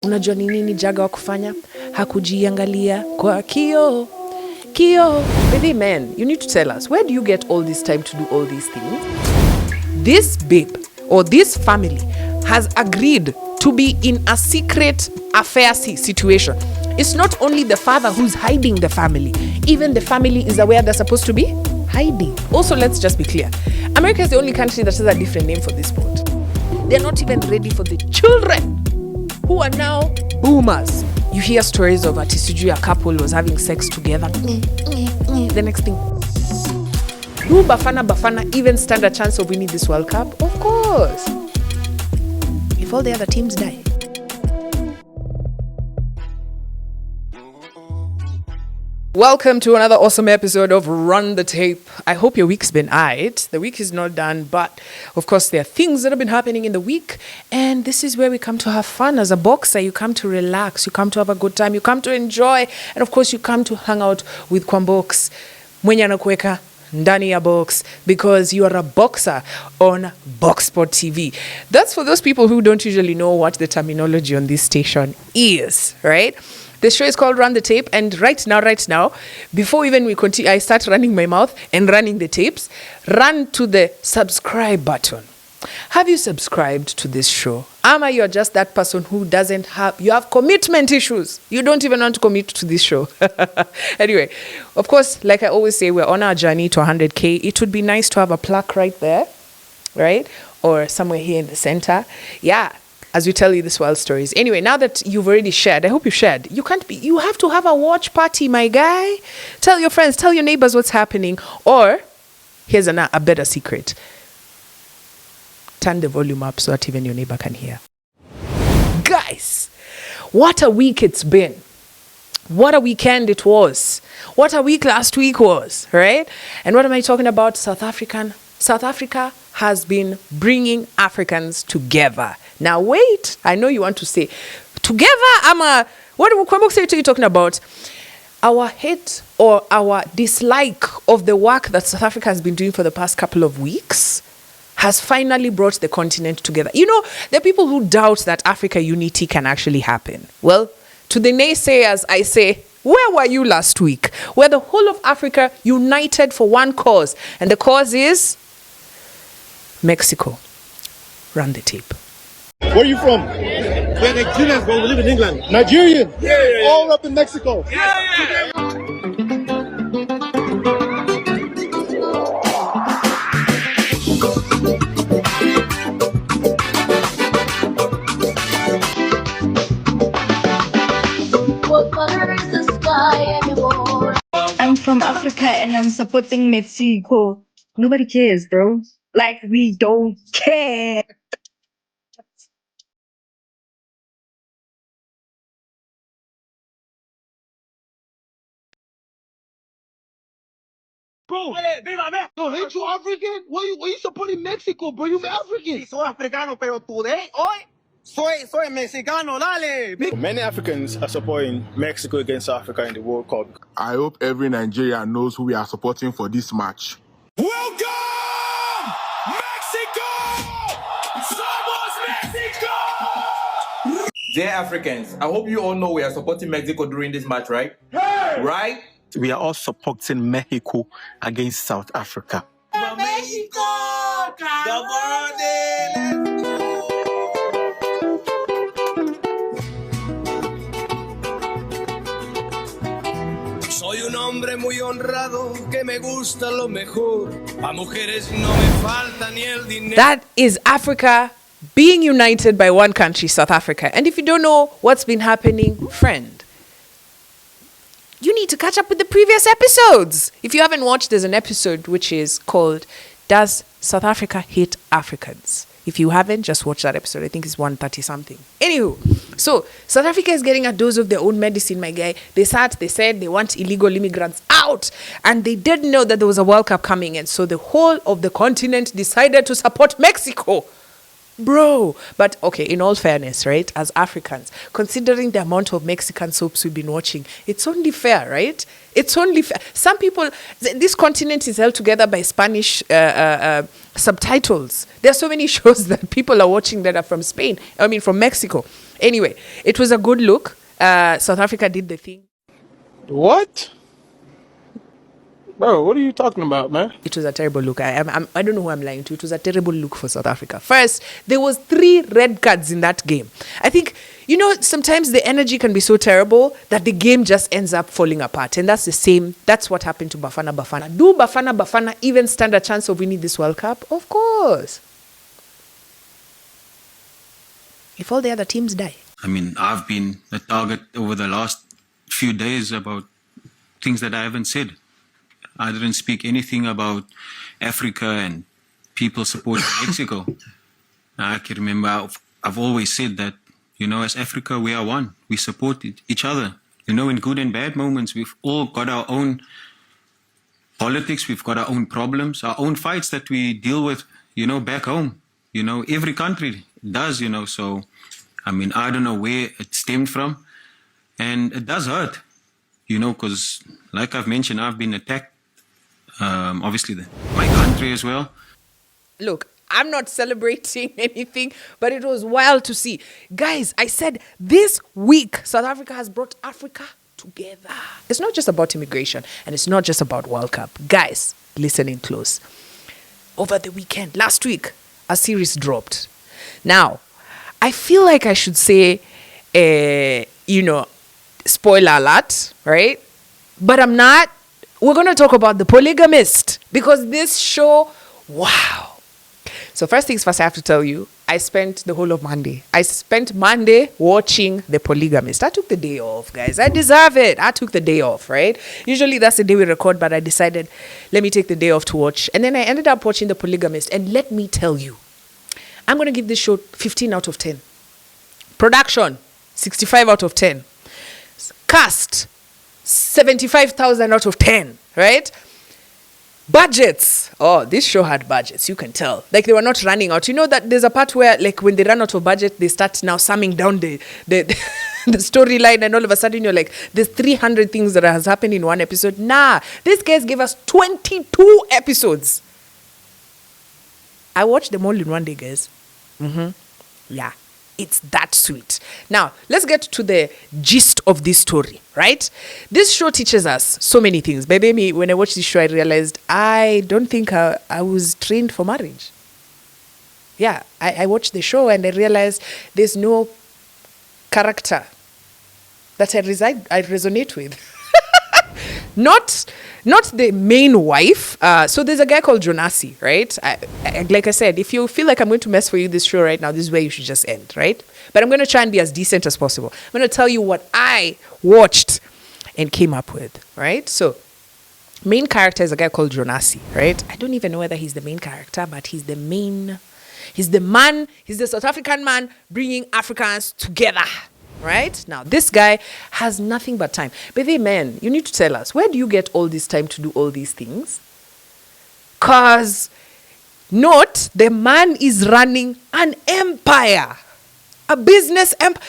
Unajua ni nini Jaga wa kufanya? Hakujiangalia kwa kioo. Baby man, you need to tell us, where do you get all this time to do all these things? This babe or this family has agreed to be in a secret affair situation. It's not only the father who's hiding the family. Even the family is aware they're supposed to be hiding. Also, let's just be clear. America is the only country that has a different name for this sport. They're not even ready for the children who are now boomers. You hear stories of a couple was having sex together. The next thing. Do Bafana even stand a chance of winning this World Cup? Of course. If all the other teams die. Welcome to another awesome episode of Run the Tape. I hope your week's been aight. The week is not done, but of course there are things that have been happening in the week, and this is where we come to have fun. As a boxer, you come to relax, you come to have a good time, you come to enjoy, and of course you come to hang out with Kwambox, mwenye anakuweka ndani ya box, because you are a boxer on Boxpod TV. That's for those people who don't usually know what the terminology on this station is, right? The show is called Run the Tape, and right now, before even we continue, I start running my mouth and running the tapes, run to the subscribe button. Have you subscribed to this show? Ama you're just that person who you have commitment issues. You don't even want to commit to this show. Anyway, of course, like I always say, we're on our journey to 100K. It would be nice to have a plaque right there, right? Or somewhere here in the center. Yeah. As we tell you these wild stories. Anyway, now that you've already shared, I hope you shared. You have to have a watch party, my guy. Tell your friends, tell your neighbors what's happening. Or, here's a better secret. Turn the volume up so that even your neighbor can hear. Guys, what a week it's been. What a weekend it was. What a week last week was, right? And what am I talking about? South Africa has been bringing Africans together. Now wait, I know you want to say together. What Kwambox are you talking about? Our hate or our dislike of the work that South Africa has been doing for the past couple of weeks has finally brought the continent together. You know, there are people who doubt that Africa unity can actually happen. Well, to the naysayers, I say, where were you last week? Where the whole of Africa united for one cause, and the cause is Mexico. Run the tape. Where are you from? We're Nigerians, but we live in England. Nigerian? Yeah. All up in Mexico? Yeah. I'm from Africa and I'm supporting Mexico. Nobody cares, bro. Like, we don't care. Bro, ain't you African? Why you supporting Mexico, bro? You African. Sí, soy africano, pero today, hoy, soy mexicano, dale. Many Africans are supporting Mexico against Africa in the World Cup. I hope every Nigerian knows who we are supporting for this match. Welcome, Mexico! Somos Mexico! Dear Africans, I hope you all know we are supporting Mexico during this match, right? Hey! Right? We are all supporting Mexico against South Africa. Mexico! Soy un hombre muy honrado que me gusta lo mejor. A mujeres no me falta ni el dinero. That is Africa being united by one country, South Africa. And if you don't know what's been happening, friend, you need to catch up with the previous episodes. If you haven't watched, there's an episode which is called Does South Africa Hate Africans? If you haven't, just watch that episode. I think it's 130 something. Anywho, so South Africa is getting a dose of their own medicine, my guy. They said they want illegal immigrants out. And they didn't know that there was a World Cup coming. And so the whole of the continent decided to support Mexico. Bro, but okay, in all fairness, right, as Africans, considering the amount of Mexican soaps we've been watching, it's only fair, right? It's only fair. Some people, this continent is held together by Spanish subtitles. There are so many shows that people are watching that are from from Mexico. Anyway, it was a good look. South Africa did the thing. What? Bro, what are you talking about, man? It was a terrible look. I don't know who I'm lying to. It was a terrible look for South Africa. First, there was 3 red cards in that game. I think, sometimes the energy can be so terrible that the game just ends up falling apart. And that's what happened to Bafana Bafana. Do Bafana even stand a chance of winning this World Cup? Of course. If all the other teams die. I mean, I've been a target over the last few days about things that I haven't said. I didn't speak anything about Africa and people supporting Mexico. I can remember I've always said that, as Africa, we are one. We support each other. In good and bad moments, we've all got our own politics. We've got our own problems, our own fights that we deal with, back home. Every country does, So, I mean, I don't know where it stemmed from. And it does hurt, because like I've mentioned, I've been attacked. Obviously, my country as well. Look, I'm not celebrating anything, but it was wild to see. Guys, I said this week, South Africa has brought Africa together. It's not just about immigration, and it's not just about World Cup. Guys, listening close. Over the weekend, last week, a series dropped. Now, I feel like I should say, spoiler alert, right? But I'm not. We're going to talk about The Polygamist because this show, wow. So first things first, I have to tell you, I spent the whole of Monday. I spent Monday watching The Polygamist. I took the day off, guys. I deserve it. I took the day off, right? Usually that's the day we record, but I decided, let me take the day off to watch. And then I ended up watching The Polygamist. And let me tell you, I'm going to give this show 15 out of 10. Production, 65 out of 10. Cast, 75,000 out of 10, right? Budgets. Oh, this show had budgets, you can tell. Like they were not running out. You know that there's a part where like when they run out of budget, they start now summing down the storyline and all of a sudden you're like, there's 300 things that has happened in one episode. Nah, these guys gave us 22 episodes. I watched them all in one day, guys. Yeah. It's that sweet. Now, let's get to the gist of this story, right? This show teaches us so many things. Baby, when I watched this show, I realized I don't think I was trained for marriage. Yeah, I watched the show and I realized there's no character that I resonate with. Not the main wife. So there's a guy called Jonasi, right? Like I said, if you feel like I'm going to mess for you this show right now, this is where you should just end, right? But I'm going to try and be as decent as possible. I'm going to tell you what I watched and came up with, right? So main character is a guy called Jonasi, right? I don't even know whether he's the main character, but he's the man, he's the South African man bringing Africans together. Right? Now, this guy has nothing but time. But hey, man, you need to tell us, where do you get all this time to do all these things? Because, note, the man is running an empire. A business empire.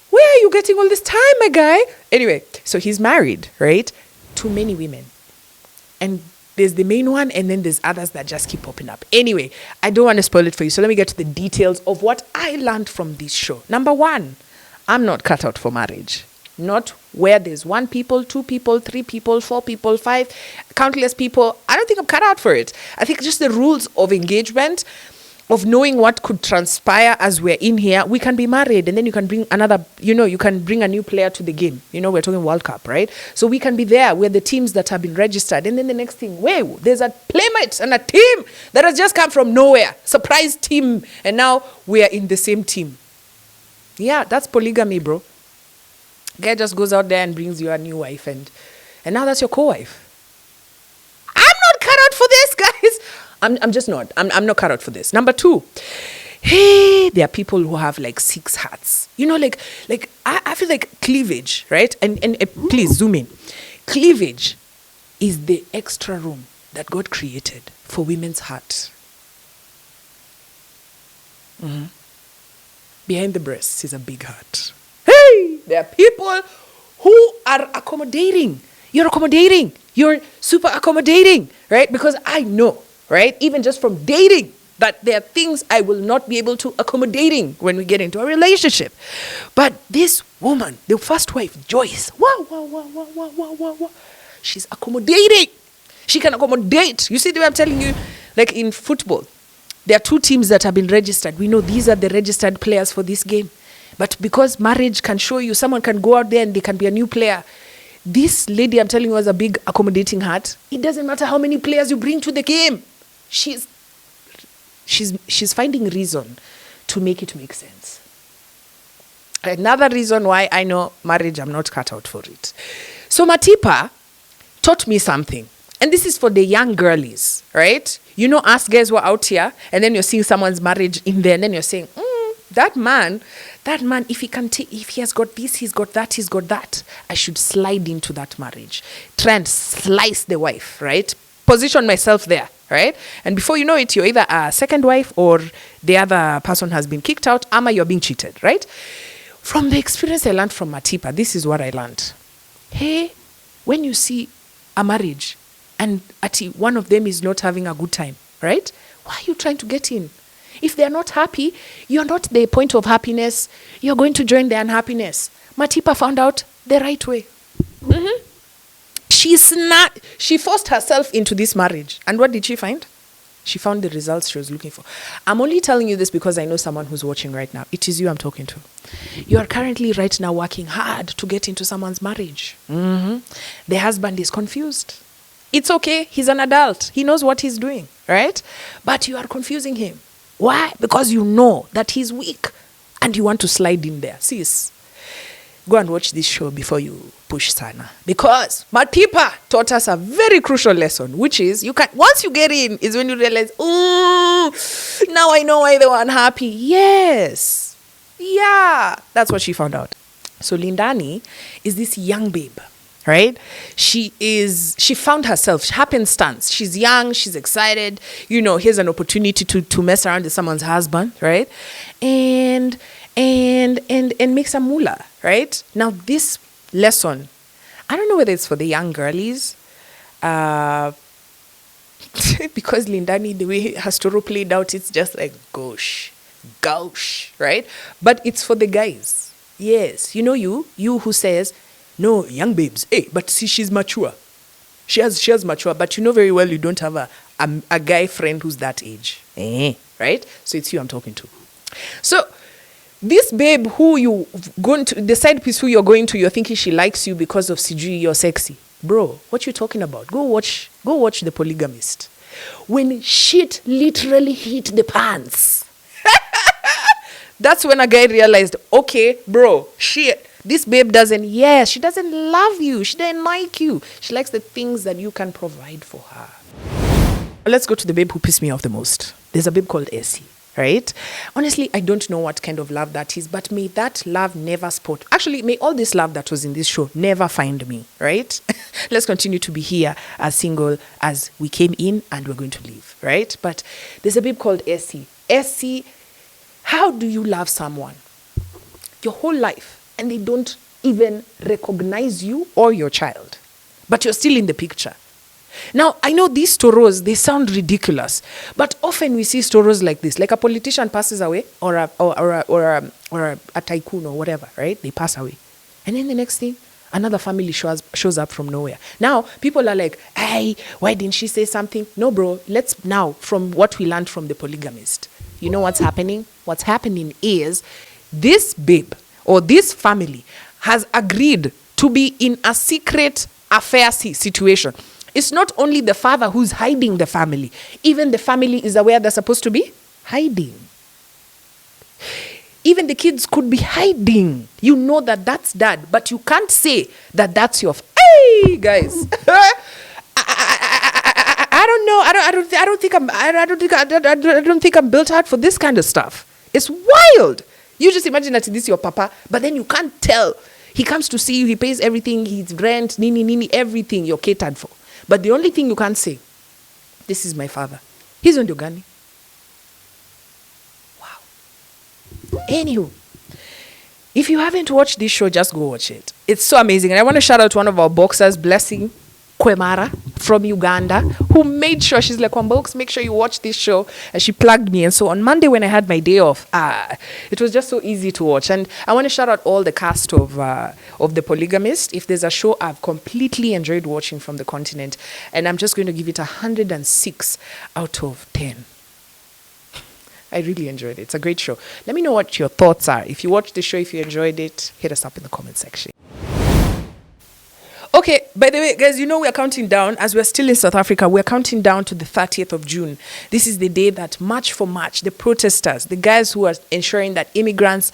Where are you getting all this time, my guy? Anyway, so he's married, right? To many women. And there's the main one, and then there's others that just keep popping up. Anyway, I don't want to spoil it for you, so let me get to the details of what I learned from this show. Number 1. I'm not cut out for marriage. Not where there's 1 people, 2 people, 3 people, 4 people, 5, countless people. I don't think I'm cut out for it. I think just the rules of engagement, of knowing what could transpire as we're in here, we can be married and then you can bring you can bring a new player to the game. We're talking World Cup, right? So we can be there. We're the teams that have been registered. And then the next thing, there's a playmate and a team that has just come from nowhere. Surprise team. And now we are in the same team. Yeah, that's polygamy, bro. Guy just goes out there and brings you a new wife and now that's your co-wife. I'm not cut out for this, guys. I'm just not. I'm not cut out for this. Number 2, hey, there are people who have like 6 hats. I feel like cleavage, right? And please zoom in. Cleavage is the extra room that God created for women's heart. behind the breasts is a big heart. Hey, there are people who are accommodating. You're accommodating. You're super accommodating, right? Because I know, right, even just from dating, that there are things I will not be able to accommodating when we get into a relationship. But this woman, the first wife, Joyce, wow, she's accommodating. She can accommodate. You see the way I'm telling you, like in football, there are 2 teams that have been registered. We know these are the registered players for this game. But because marriage can show you, someone can go out there and they can be a new player. This lady, I'm telling you, has a big accommodating heart. It doesn't matter how many players you bring to the game. She's finding reason to make it make sense. Another reason why I know marriage, I'm not cut out for it. So Matipa taught me something. And this is for the young girlies, right? You know, us guys were out here, and then you're seeing someone's marriage in there, and then you're saying, that man, if he has got this, he's got that, I should slide into that marriage. Try and slice the wife, right? Position myself there, right? And before you know it, you're either a second wife or the other person has been kicked out, or you're being cheated, right? From the experience I learned from Matipa, this is what I learned. Hey, when you see a marriage and one of them is not having a good time, right? Why are you trying to get in? If they're not happy, you're not the point of happiness. You're going to join the unhappiness. Matipa found out the right way. Mm-hmm. She forced herself into this marriage. And what did she find? She found the results she was looking for. I'm only telling you this because I know someone who's watching right now. It is you I'm talking to. You are currently right now working hard to get into someone's marriage. Mm-hmm. The husband is confused. It's okay. He's an adult. He knows what he's doing, right? But you are confusing him. Why? Because you know that he's weak and you want to slide in there. Sis, go and watch this show before you push Sana. Because Matipa taught us a very crucial lesson, which is once you get in is when you realize, now I know why they were unhappy. Yes. Yeah. That's what she found out. So Lindani is this young babe. Right? She found herself, happenstance. She's young, she's excited. You know, here's an opportunity to mess around with someone's husband, right? And make some moolah, right? Now, this lesson, I don't know whether it's for the young girlies, because Lindani, the way her story played out, it's just like, gosh, right? But it's for the guys. Yes, you know you who says, no, young babes. Hey, but see, she's mature. She has mature, but you know very well you don't have a guy friend who's that age. Right? So it's you I'm talking to. So this babe who you going to, the side piece who you're going to, you're thinking she likes you because of CG, you're sexy. Bro, what you talking about? Go watch The Polygamist. When shit literally hit the pants. That's when a guy realized, okay, bro, shit. This babe she doesn't love you. She doesn't like you. She likes the things that you can provide for her. Let's go to the babe who pissed me off the most. There's a babe called Essie, right? Honestly, I don't know what kind of love that is, but may that love never spot. Actually, may all this love that was in this show never find me, right? Let's continue to be here as single as we came in and we're going to leave, right? But there's a babe called Essie. Essie, how do you love someone your whole life and they don't even recognize you or your child, but you're still in the picture? Now, I know these stories, they sound ridiculous, but often we see stories like this, like a politician passes away or a tycoon or whatever, right? They pass away. And then the next thing, another family shows up from nowhere. Now, people are like, hey, why didn't she say something? No, bro, let's now, from what we learned from The Polygamist, you know what's happening? What's happening is this babe or this family has agreed to be in a secret affair situation. It's not only the father who's hiding the family. Even the family is aware they're supposed to be hiding. Even the kids could be hiding. You know that that's dad, but you can't say that that's your... Hey, guys. I don't know. I don't think I'm built out for this kind of stuff. It's wild. You just imagine that this is your papa, but then you can't tell. He comes to see you, he pays everything, his rent, nini, everything you're catered for. But the only thing you can't say, this is my father. He's on Dogani. Wow. Anywho, if you haven't watched this show, just go watch it. It's so amazing. And I want to shout out to one of our boxers, Blessing Kwemara from Uganda, who made sure, she's like, Kwambox, make sure you watch this show. And she plugged me. And so on Monday when I had my day off, it was just so easy to watch. And I want to shout out all the cast of The Polygamist. If there's a show I've completely enjoyed watching from the continent, and I'm just going to give it 106 out of 10. I really enjoyed it. It's a great show. Let me know what your thoughts are. If you watched the show, if you enjoyed it, hit us up in the comment section. Okay, by the way, guys, we're counting down. As we're still in South Africa, we're counting down to the 30th of June. This is the day that March for March, the protesters, the guys who are ensuring that immigrants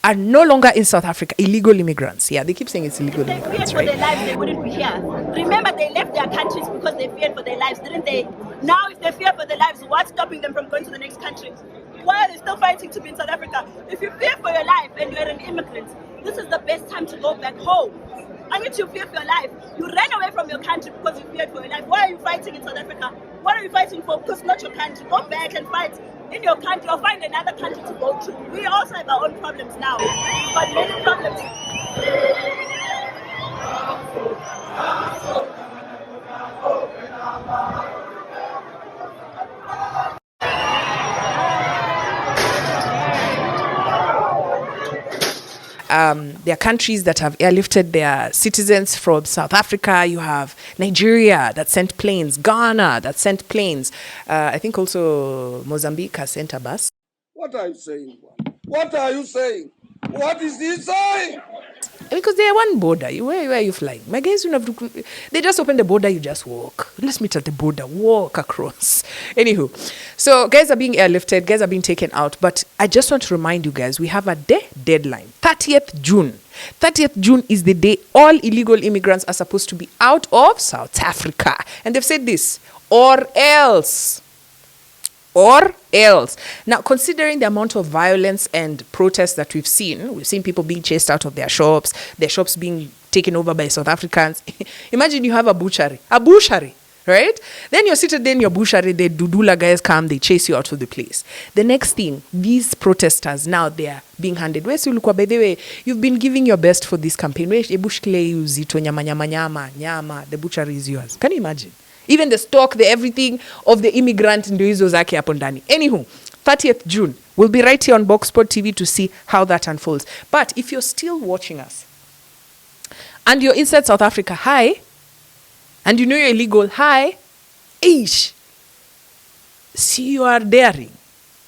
are no longer in South Africa, illegal immigrants. Yeah, they keep saying it's illegal immigrants, right? If they feared for their lives, they wouldn't be here. Remember, they left their countries because they feared for their lives, didn't they? Now, if they fear for their lives, what's stopping them from going to the next country? Why are they still fighting to be in South Africa? If you fear for your life and you're an immigrant, this is the best time to go back home. I mean, you fear for your life. You ran away from your country because you feared for your life. Why are you fighting in South Africa? What are you fighting for? Because it's not your country. Go back and fight in your country or find another country to go to. We also have our own problems now. But many problems. There are countries that have airlifted their citizens from South Africa. You have Nigeria that sent planes, Ghana that sent planes. I think also Mozambique has sent a bus. What are you saying? What are you saying? What is he saying? Because they're one border. Where are you flying? My guys, they just open the border, you just walk. Let's meet at the border, walk across. Anywho, so guys are being airlifted, guys are being taken out. But I just want to remind you guys, we have a deadline, 30th June. 30th June is the day all illegal immigrants are supposed to be out of South Africa. And they've said this, or else. Or else. Now, considering the amount of violence and protests that we've seen people being chased out of their shops being taken over by South Africans. Imagine you have a butchery, right? Then you're seated there in your butchery, the Dudula guys come, they chase you out of the place. The next thing, these protesters, now they're being handed. Where's Ulukwa? By the way, you've been giving your best for this campaign. The butchery is yours. Can you imagine? Even the stock, the everything of the immigrant ndio hizo zake hapo ndani. Anywho, 30th June, we'll be right here on Boxpod TV to see how that unfolds. But if you're still watching us and you're inside South Africa, hi, and you know you're illegal, hi, ish, see you are daring.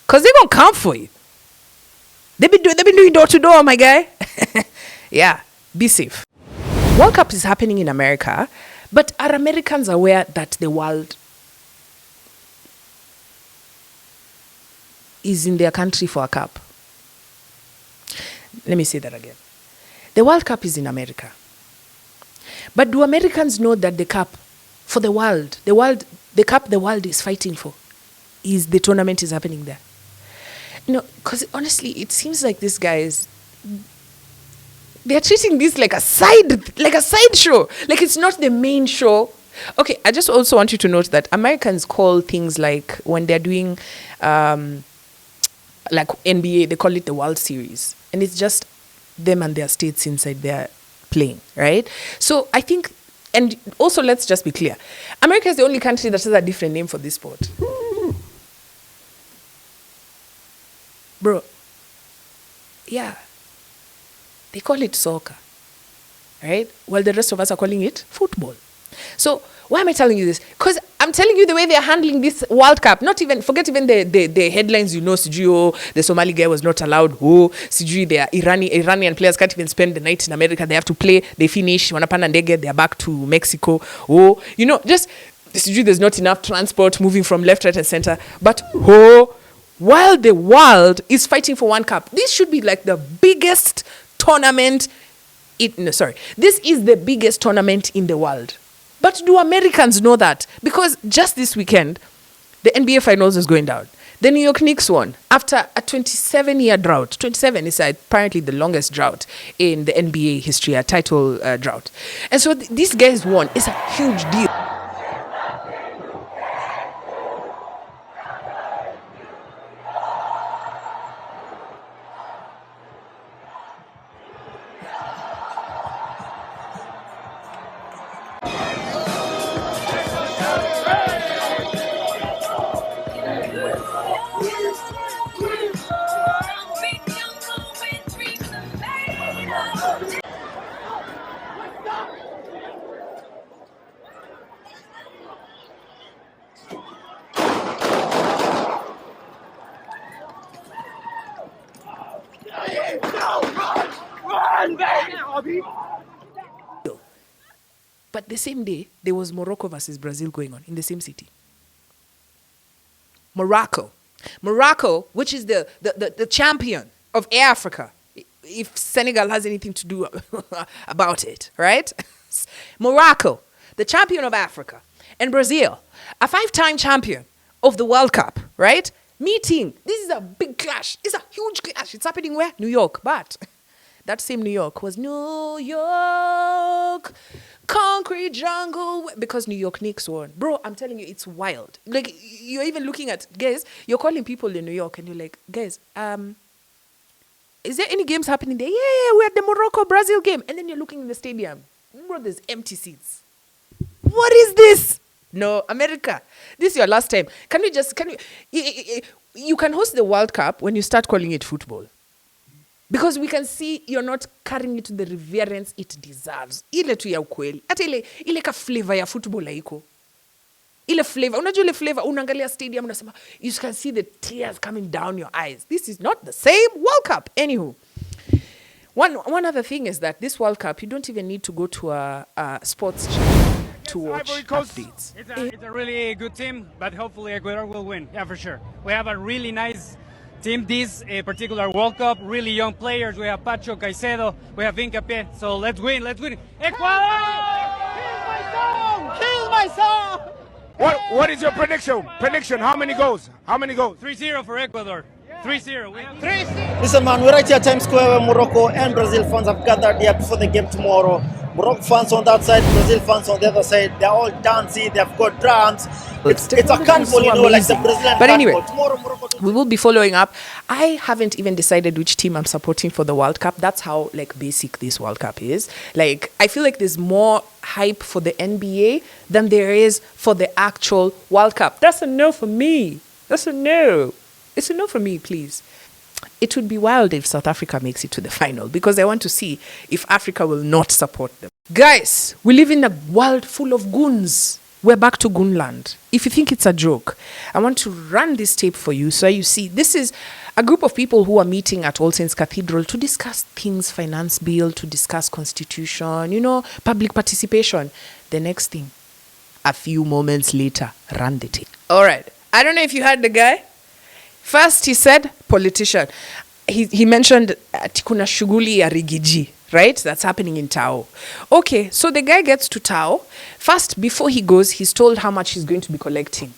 Because they're going to come for you. They've been doing door to door, my guy. Yeah, be safe. World Cup is happening in America. But are Americans aware that the world is in their country for a cup? Let me say that again. The World Cup is in America. But do Americans know that the cup for the cup the world is fighting for, is the tournament is happening there? Because honestly, it seems like these guys, they're treating this like a side show. Like it's not the main show. Okay, I just also want you to note that Americans call things like when they're doing like NBA, they call it the World Series. And it's just them and their states inside there playing, right? So I think, and also let's just be clear, America is the only country that has a different name for this sport. Bro, yeah. They call it soccer, right? While the rest of us are calling it football. So why am I telling you this? Because I'm telling you the way they are handling this World Cup. Forget even the headlines, Sijui, the Somali guy was not allowed. Sijui, the Iranian players can't even spend the night in America. They have to play, they finish, wanapanda ndege, they're back to Mexico. Just, Sijui, there's not enough transport moving from left, right, and center. But, while the world is fighting for one cup, this should be like the biggest tournament. This is the biggest tournament in the world. But do Americans know that? Because just this weekend, the NBA Finals is going down. The New York Knicks won after a 27-year drought. 27 is apparently the longest drought in the NBA history, a title drought. And so these guys won. It's a huge deal. But the same day, there was Morocco versus Brazil going on in the same city. Morocco, which is the champion of Africa, if Senegal has anything to do about it, right? Morocco, the champion of Africa, and Brazil, a 5-time champion of the World Cup, right? Meeting. This is a big clash. It's a huge clash. It's happening where? New York. But that same New York was New York, concrete jungle, because New York Knicks won. Bro, I'm telling you, it's wild. Like, you're even looking at, guys, you're calling people in New York and you're like, guys, is there any games happening there? Yeah, we're at the Morocco-Brazil game. And then you're looking in the stadium. Bro, there's empty seats. What is this? No, America, this is your last time. You can host the World Cup when you start calling it football. Because we can see you're not carrying it to the reverence it deserves. Ile tu ya ukweli. Hata ile ka flavor ya football haiko. Ile flavor, unajua ile flavor, unaangalia stadium unasema, you can see the tears coming down your eyes. This is not the same World Cup. Anywho, one other thing is that this World Cup, you don't even need to go to a sports channel to watch updates. It's a really good team, but hopefully Ecuador will win. Yeah, for sure. We have a really nice team this particular World Cup, really young players. We have Pacho, Caicedo, we have Hincapié. So let's win. Ecuador! Kill my song! What is your prediction? How many goals? 3-0 for Ecuador. 3-0. 3-0. Listen, man, we're right here at Times Square where Morocco and Brazil fans have gathered here before the game tomorrow. Morocco fans on that side, Brazil fans on the other side. They're all dancing, they've got drums. It's a carnival, you know, like the Brazilian But anyway, tomorrow, Morocco, we will be following up. I haven't even decided which team I'm supporting for the World Cup. That's how basic this World Cup is. I feel like there's more hype for the NBA than there is for the actual World Cup. That's a no for me. That's a no. It's a no for me, please. It would be wild if South Africa makes it to the final, because I want to see if Africa will not support them. Guys, we live in a world full of goons. We're back to Goonland. If you think it's a joke, I want to run this tape for you so you see. This is a group of people who are meeting at All Saints Cathedral to discuss things, finance bill, to discuss constitution, public participation. The next thing, a few moments later, run the tape. All right. I don't know if you heard the guy. First, he said politician. He mentioned kuna shughuli ya rigiji, right? That's happening in Tao. Okay, so the guy gets to Tao. First, before he goes, he's told how much he's going to be collecting.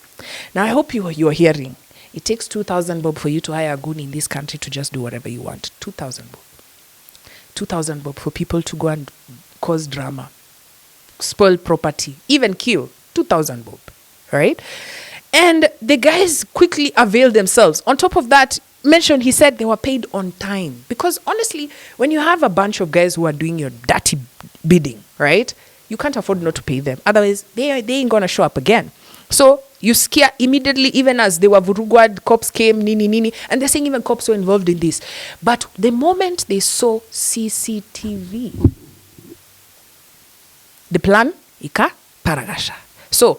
Now, I hope you're hearing. It takes 2,000 bob for you to hire a goon in this country to just do whatever you want. 2,000 bob. 2,000 bob for people to go and cause drama, spoil property, even kill. 2,000 bob, right? And the guys quickly availed themselves. On top of that, he said they were paid on time. Because honestly, when you have a bunch of guys who are doing your dirty bidding, right, you can't afford not to pay them. Otherwise, they ain't going to show up again. So you scare immediately, even as they were vurugwad, cops came, nini, and they're saying even cops were involved in this. But the moment they saw CCTV, the plan, ika paragasha. So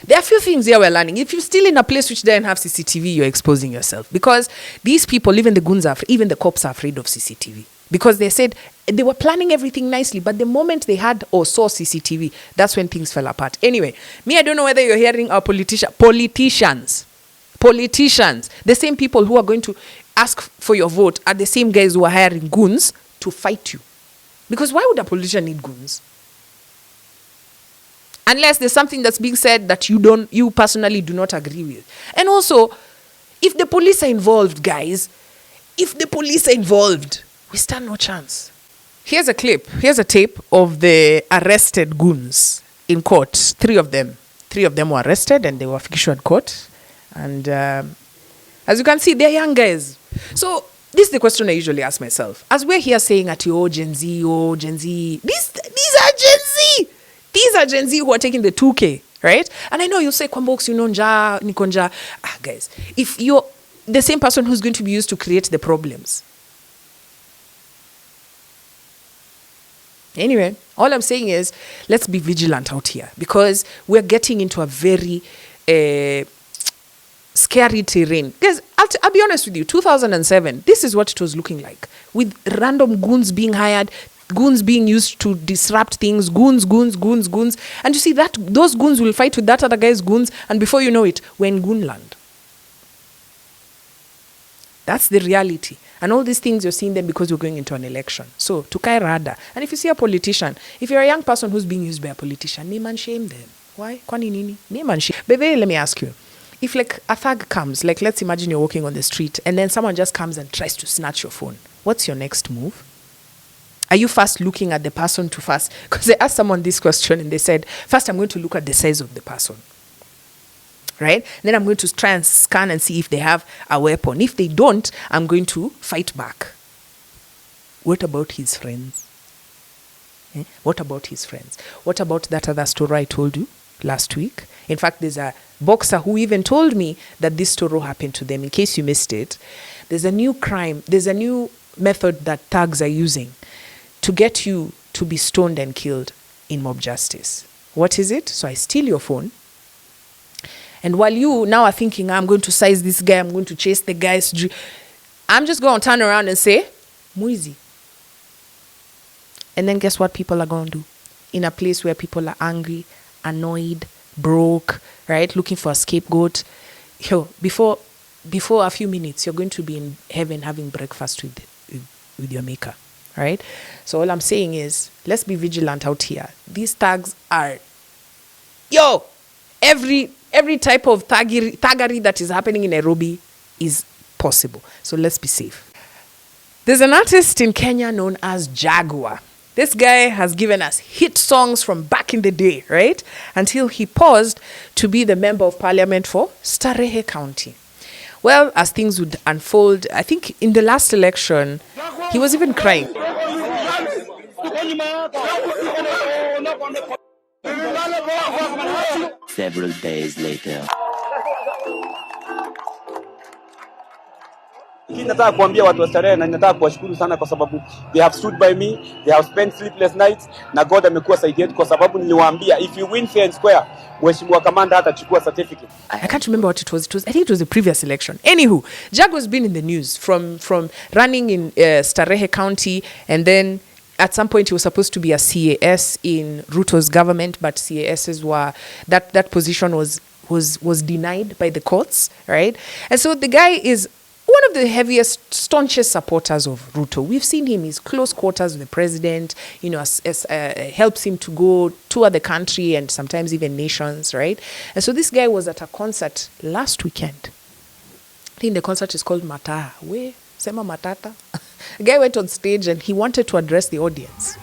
there are a few things here we're learning. If you're still in a place which doesn't have CCTV, you're exposing yourself. Because these people, even the goons, even the cops are afraid of CCTV. Because they said they were planning everything nicely, but the moment they had or saw CCTV, that's when things fell apart. Anyway, I don't know whether you're hearing our politicians, the same people who are going to ask for your vote are the same guys who are hiring goons to fight you. Because why would a politician need goons? Unless there's something that's being said that you personally do not agree with. And also, if the police are involved, guys, we stand no chance. Here's a clip. Here's a tape of the arrested goons in court. Three of them were arrested and they were fikishwa court. And as you can see, they're young guys. So this is the question I usually ask myself. As we're here saying at Gen Z, these are Gen Z. These are Gen Z who are taking the 2K, right? And I know you'll say, Kwambox, nikonja. Guys, if you're the same person who's going to be used to create the problems. Anyway, all I'm saying is, let's be vigilant out here. Because we're getting into a very scary terrain. Guys, I'll be honest with you, 2007, this is what it was looking like. With random goons being hired, goons being used to disrupt things, goons. And you see that those goons will fight with that other guy's goons, and before you know it, we're in Goonland. That's the reality. And all these things, you're seeing them because we're going into an election. So, tukae rada. And if you see a politician, if you're a young person who's being used by a politician, name and shame them. Why? Kwani nini? Name and shame. Bebe, let me ask you. If like a thug comes, like let's imagine you're walking on the street and then someone just comes and tries to snatch your phone. What's your next move? Are you first looking at the person to first? Because they asked someone this question and they said, first I'm going to look at the size of the person. Right? Then I'm going to try and scan and see if they have a weapon. If they don't, I'm going to fight back. What about his friends? What about his friends? What about that other story I told you last week? In fact, there's a boxer who even told me that this story happened to them. In case you missed it, there's a new crime. There's a new method that thugs are using to get you to be stoned and killed in mob justice. What is it? So I steal your phone. And while you now are thinking, I'm going to size this guy, I'm going to chase the guys, I'm just going to turn around and say, Muizi. And then guess what people are going to do? In a place where people are angry, annoyed, broke, right? Looking for a scapegoat. Yo, before a few minutes, you're going to be in heaven having breakfast with your maker, right? So all I'm saying is, let's be vigilant out here. These thugs are, every type of thuggery that is happening in Nairobi is possible. So let's be safe. There's an artist in Kenya known as Jaguar. This guy has given us hit songs from back in the day, right? Until he paused to be the member of parliament for Starehe County. Well, as things would unfold, I think in the last election, he was even crying. Several days later. Nataka kuambia watu wa Starehe na nataka kuwashukuru sana kwa sababu they have stood by me, they have spent sleepless nights na God amekuwa side yetu kwa sababu niliwaambia if you win fair and square mheshimiwa kamanda hatachukua certificate. I can't remember what it was. I think it was the previous election. Anywho, Jaguar's been in the news from running in Starehe County, and then at some point he was supposed to be a CAS in Ruto's government, but CASs were that position was denied by the courts, right? And so the guy is one of the heaviest, staunchest supporters of Ruto. We've seen him, his close quarters with the president, helps him to go tour the country and sometimes even nations, right? And so this guy was at a concert last weekend. I think the concert is called Mata. Sema Matata. The guy went on stage and he wanted to address the audience.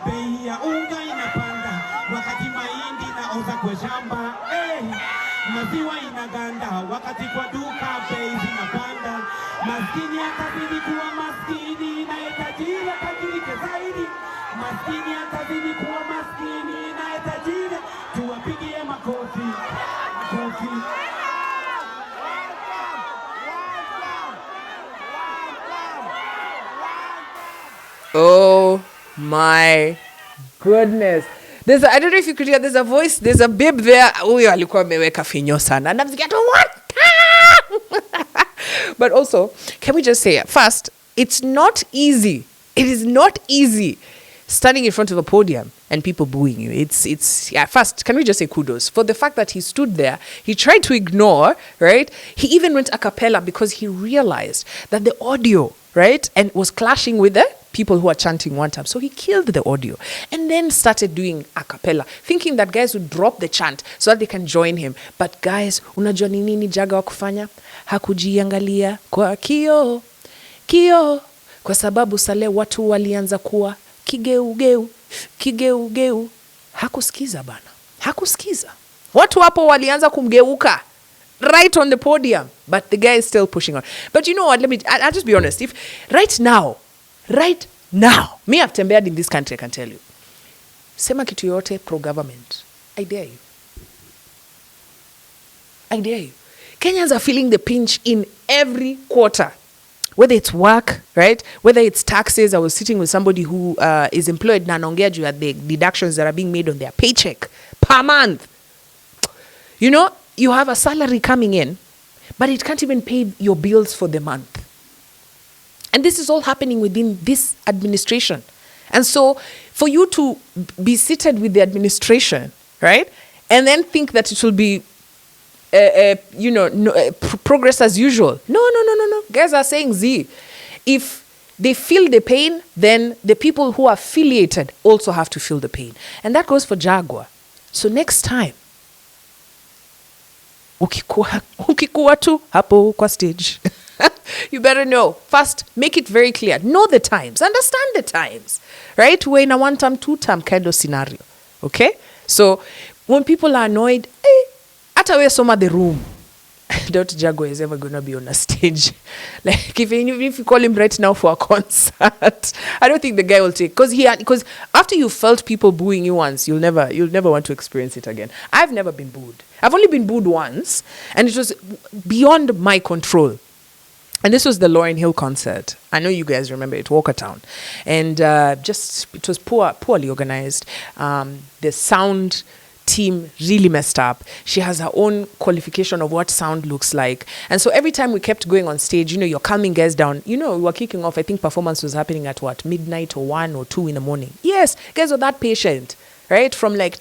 Bei ya unga inapanda wakati mahindi nauza kwa shamba, maziwa inaganda wakati kwa duka bei zinapanda. Maskini atazidi kuwa maskini na tajiri atajirike zaidi. Maskini atazidi kuwa maskini na tajiri, tuwapigie makofi. Oh my goodness. I don't know if you could hear, there's a voice, there's a babe there. Huyo alikuwa ameweka finyo sana. And I'm thinking, what? But also, can we just say, first, it's not easy. It is not easy standing in front of a podium and people booing you. First, can we just say kudos for the fact that he stood there, he tried to ignore, right? He even went a cappella because he realized that the audio, right, and was clashing with the people who are chanting one time. So he killed the audio and then started doing a cappella, thinking that guys would drop the chant so that they can join him. But guys, unajua ni nini Jaga wa kufanya? Hakujiangalia kwa kioo, kwa sababu sale watu walianza kuwa kigeugeu. Hakusikiza bana. Hakusikiza. Watu hapo walianza kumgeuka right on the podium, but the guy is still pushing on. But you know what, I'll just be honest. If right now, me, I've tembered in this country, I can tell you. sema kitu yote pro-government. I dare you. I dare you. Kenyans are feeling the pinch in every quarter. Whether it's work, right? Whether it's taxes. I was sitting with somebody who is employed na anaongea juu at the deductions that are being made on their paycheck per month. You know, you have a salary coming in, but it can't even pay your bills for the month. And this is all happening within this administration. And so for you to be seated with the administration, right? And then think that it will be progress as usual. No. Guys are saying, Z, if they feel the pain, then the people who are affiliated also have to feel the pain. And that goes for Jaguar. So next time, ukikuwa tu hapo kwa stage, you better know. First, make it very clear. Know the times. Understand the times. Right? We're in a one-term, two-term kind of scenario. Okay? So when people are annoyed, ata we soma the room. I doubt Jaguar is ever going to be on a stage. Like, if you call him right now for a concert, I don't think the guy will take. Because after you felt people booing you once, you'll never want to experience it again. I've never been booed. I've only been booed once, and it was beyond my control. And this was the Lauryn Hill concert. I know you guys remember it, Walkertown. And it was poorly organized. The sound team really messed up. She has her own qualification of what sound looks like. And so every time we kept going on stage, you're calming guys down. We were kicking off. I think performance was happening at midnight or 1 or 2 in the morning. Yes, guys were that patient, right? From like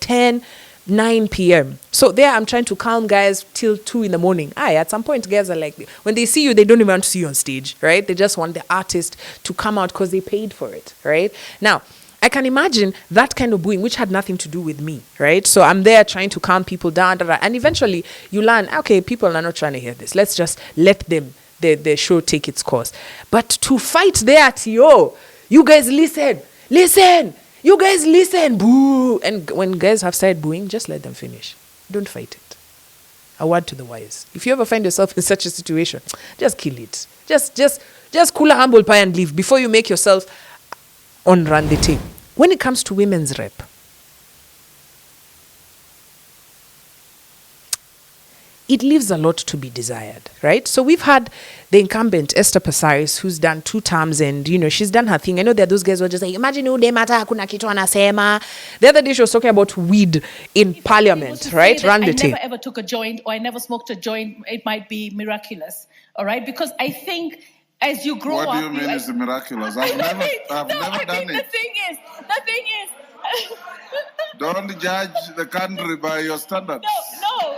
9 p.m. So there I'm trying to calm guys till 2 in the morning. At some point, guys are like, when they see you, they don't even want to see you on stage, right? They just want the artist to come out because they paid for it, right? Now, I can imagine that kind of booing, which had nothing to do with me, right? So I'm there trying to calm people down, and eventually you learn, okay, people are not trying to hear this. Let's just let them, the show take its course. But to fight there at, you guys listen, you guys listen, boo. And when guys have started booing, just let them finish. Don't fight it. A word to the wise. If you ever find yourself in such a situation, just kill it. Just cool a humble pie and leave before you make yourself on Run the Tape. When it comes to women's rep, it leaves a lot to be desired, right? So we've had the incumbent, Esther Passaris, who's done 2 terms and, she's done her thing. I know there are those guys who are just like, imagine who they matter, hakuna kitu anasema. The other day she was talking about weed in parliament, right? Run the tape. I never ever took a joint or I never smoked a joint. It might be miraculous, all right? Because I think as you grow up... What do you mean it's miraculous? I've never done it. The thing is... Don't judge the country by your standards. No.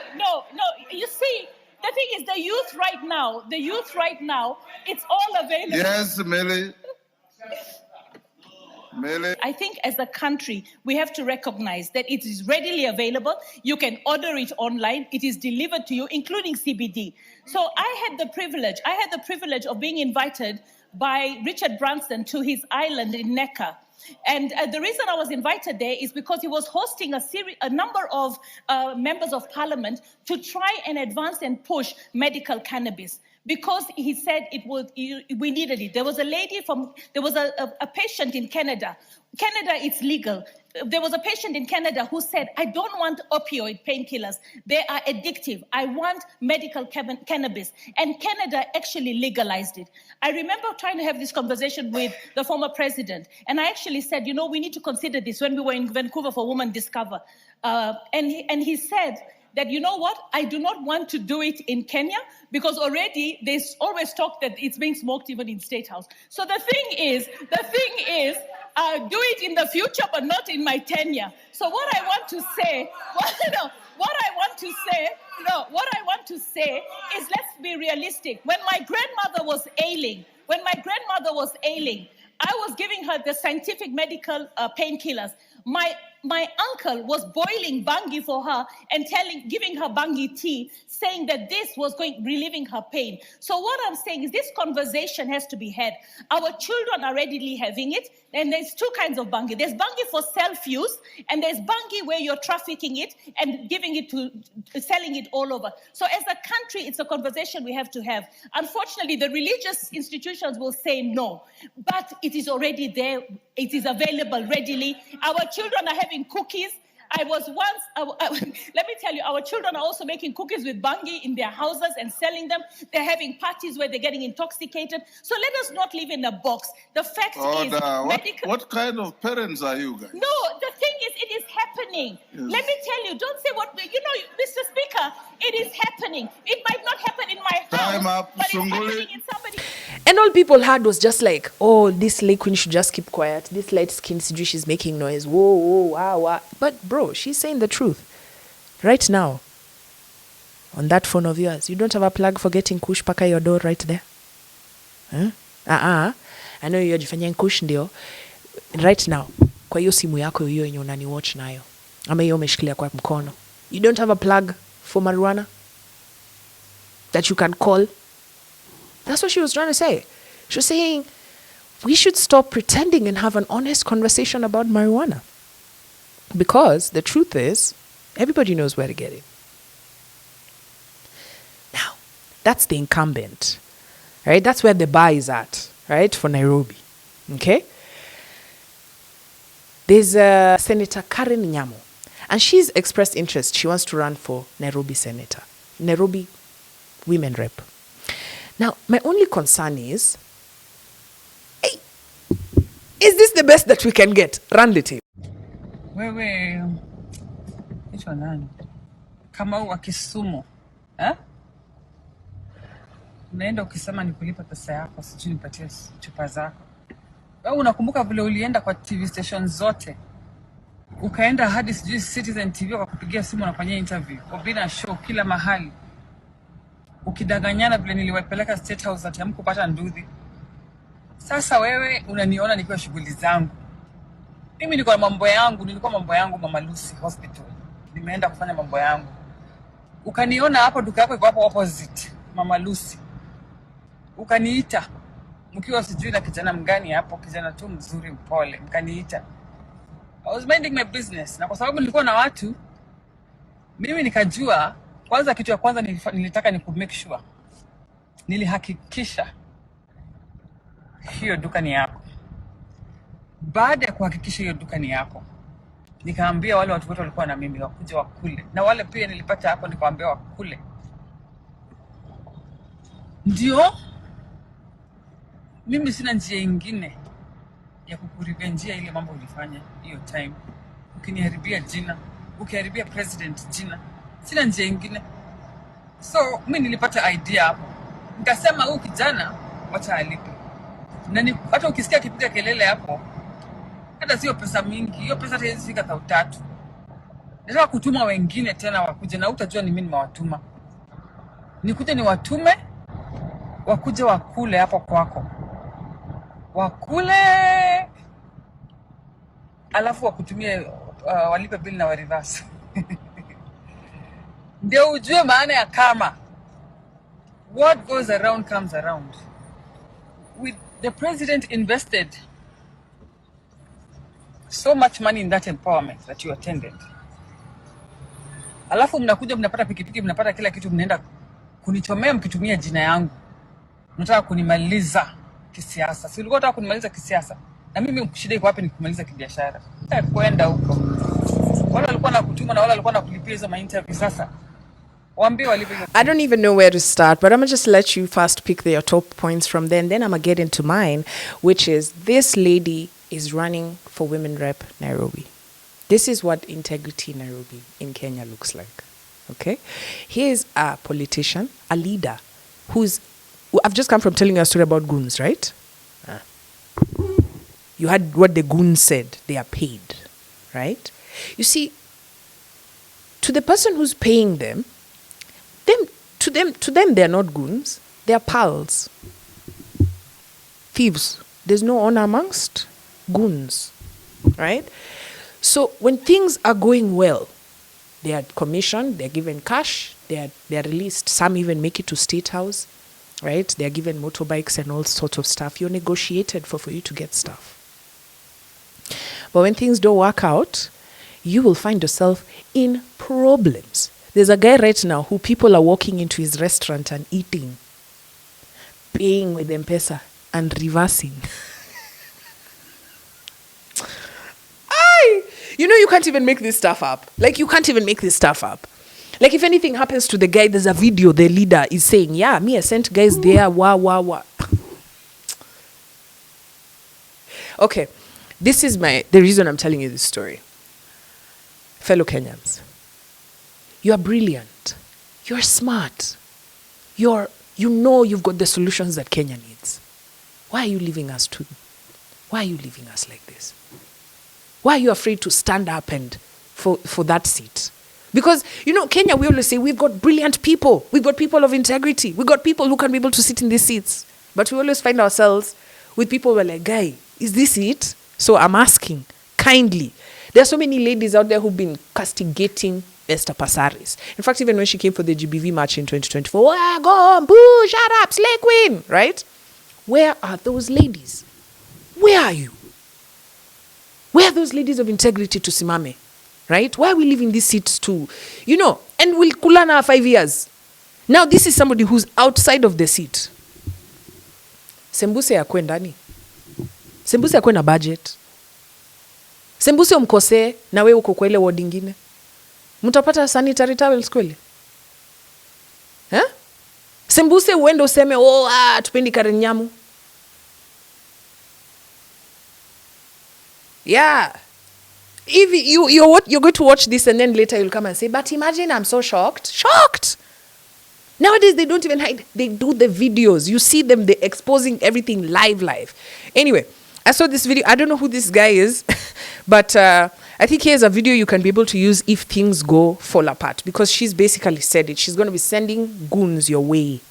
You see, the thing is, the youth right now, it's all available. Yes, Millie. I think as a country, we have to recognize that it is readily available. You can order it online. It is delivered to you, including CBD. So I had the privilege of being invited by Richard Branson to his island in Necker. And the reason I was invited there is because he was hosting a number of members of parliament to try and advance and push medical cannabis, because he said we needed it. There was a patient in Canada. Canada, it's legal. There was a patient in Canada who said, I don't want opioid painkillers. They are addictive. I want medical cannabis. And Canada actually legalized it. I remember trying to have this conversation with the former president. And I actually said, we need to consider this when we were in Vancouver for Women Discover. And he said that, you know what? I do not want to do it in Kenya because already there's always talk that it's being smoked even in State House. So the thing is, do it in the future, but not in my tenure. So what I want to say is let's be realistic. When my grandmother was ailing, I was giving her the scientific medical painkillers. My uncle was boiling bangi for her and giving her bangi tea, saying that this was relieving her pain. So what I'm saying is this conversation has to be had. Our children are readily having it, and there's 2 kinds of bangi. There's bangi for self-use, and there's bangi where you're trafficking it and giving it selling it all over. So as a country, it's a conversation we have to have. Unfortunately, the religious institutions will say no, but it is already there. It is available readily. Our children are having having cookies. I was once, let me tell you, our children are also making cookies with bangi in their houses and selling them. They're having parties where they're getting intoxicated. So let us not live in a box. The fact is, what kind of parents are you guys? No, the thing is, it is happening. Yes. Let me tell you, don't say what, Mr. Speaker, it is happening. It might not happen in my house, but it's happening in somebody. And all people had was just like, oh, this Lake Queen should just keep quiet. This light-skinned Siju, she's making noise. Whoa, whoa, wow, wow. But bro, she's saying the truth. Right now, on that phone of yours, you don't have a plug for getting kush paka your door right there? Huh? I know you're jifanyang kush ndio. Right now, kwa hiyo simu yako hiyo yenye unani watch nayo. Ama hiyo umeshikilia kwa mkono. You don't have a plug for marijuana that you can call? That's what she was trying to say. She was saying, we should stop pretending and have an honest conversation about marijuana. Because the truth is, everybody knows where to get it. Now, that's the incumbent, right? That's where the bar is at, right? For Nairobi, okay? There's Senator Karen Nyamo, and she's expressed interest. She wants to run for Nairobi Senator, Nairobi Women Rep. Now, my only concern is, hey, is this the best that we can get? Run the tape. Wewe, hicho nani? Kama wa Kisumu, eh? Unaenda ukisema nikulipa pesa yako, sijui nipatie chupa zako. Wewe unakumbuka vile ulienda kwa TV station zote? Ukaenda hadi sijui Citizen TV wakakupigia simu na kufanyia interview. Obina show kila mahali. Ukidanganyana vile niliwapeleka State House ati hamkupata nduthi. Sasa wewe unaniona nikiwa shughuli zangu. Mimi nilikuwa mambo yangu Mama Lucy Hospital. Nimeenda kufanya mambo yangu. Ukaniona hapo duka yako iko hapo opposite Mama Lucy. Ukaniita. Mkiwa sijui na kijana mgani hapo, kijana tu mzuri mpole, mkaniita. I was minding my business. Na kwa sababu nilikuwa na watu, mimi nikajua, kwanza kitu ya kwanza nilitaka ni make sure. Nilihakikisha hiyo duka ni yako. Baada ya kuhakikisha hiyo duka ni yako, nikaambia wale watu wote walikuwa na mimi wakuja wakule. Na wale pia nilipata hapo nikawaambia wakule. Ndio mimi sina njia ingine ya kukurivenjia ile mambo ulifanya hiyo time. Ukiniharibia jina, ukiharibia president jina, sina njia ingine. So mimi nilipata idea hapo. Nikasema huyu kijana wacha alipe. Na hata ukisikia kipiga kelele hapo, hata sio pesa mingi, hiyo pesa haiwezi fika 3,000. Nataka kutuma wengine tena wakuje na utajua ni mimi nimewatuma. Nikuje ni watume wakuje wakule hapo kwako. Wakule alafu wakutumie walipe bill na wa reverse. Ndio ujue maana ya karma. What goes around comes around. The president invested so much money in that empowerment that you attended. Alafu mnakuja mnapata pikipiki, mnapata kila kitu, mnaenda kunichomea mkitumia jina yangu. Mnataka kunimaliza kisiasa. Si ulikuwa unataka kunimaliza kisiasa? Na mimi shida iko wapi nikumaliza kibiashara? Kwenda huko. Wale walikuwa nakutuma na wale walikuwa nakulipia hizo ma-interview sasa. I don't even know where to start, but I'm going to just let you first pick your top points from there, and then I'm going to get into mine, which is this lady is running for Women Rep Nairobi. This is what integrity Nairobi in Kenya looks like. Okay? Here's a politician, a leader, I've just come from telling you a story about goons, right? You had what the goons said. They are paid, right? You see, to the person who's paying them, to them, they're not goons. They're pals. Thieves. There's no honor amongst goons, right? So when things are going well, they are commissioned, they're given cash, they're released. Some even make it to State House, right? They're given motorbikes and all sorts of stuff. You're negotiated for you to get stuff. But when things don't work out, you will find yourself in problems. There's a guy right now who people are walking into his restaurant and eating, paying with M-Pesa and reversing. You know, you can't even make this stuff up. Like, you can't even make this stuff up. Like, if anything happens to the guy, there's a video, the leader is saying, yeah, me, I sent guys there, wah. Okay, this is the reason I'm telling you this story. Fellow Kenyans, you are brilliant. You're smart. You know you've got the solutions that Kenya needs. Why are you leaving us to? Why are you leaving us like this? Why are you afraid to stand up and for that seat? Because, you know, Kenya, we always say we've got brilliant people. We've got people of integrity. We've got people who can be able to sit in these seats. But we always find ourselves with people who are like, guy, is this it? So I'm asking, kindly. There are so many ladies out there who've been castigating Esther Passaris. In fact, even when she came for the GBV match in 2024, go on, boo, shut up, slay queen, right? Where are those ladies? Where are you? Where are those ladies of integrity to simame? Right? Why are we leaving these seats to, you know, and we'll kulana 5 years. Now, this is somebody who's outside of the seat. Sembuse akwe ndani. Sembuse akwe na budget. Sembuse umkose na wewe uko kwa ile ward ingine. Mtapata sanitary towels kweli? Sembuse uende useme, tupendi Karenyamu. Yeah. If you're going to watch this and then later you'll come and say, but imagine I'm so shocked. Shocked! Nowadays they don't even hide. They do the videos. You see them, they're exposing everything live. Anyway, I saw this video. I don't know who this guy is, but I think here's a video you can be able to use if things fall apart, because she's basically said it. She's going to be sending goons your way.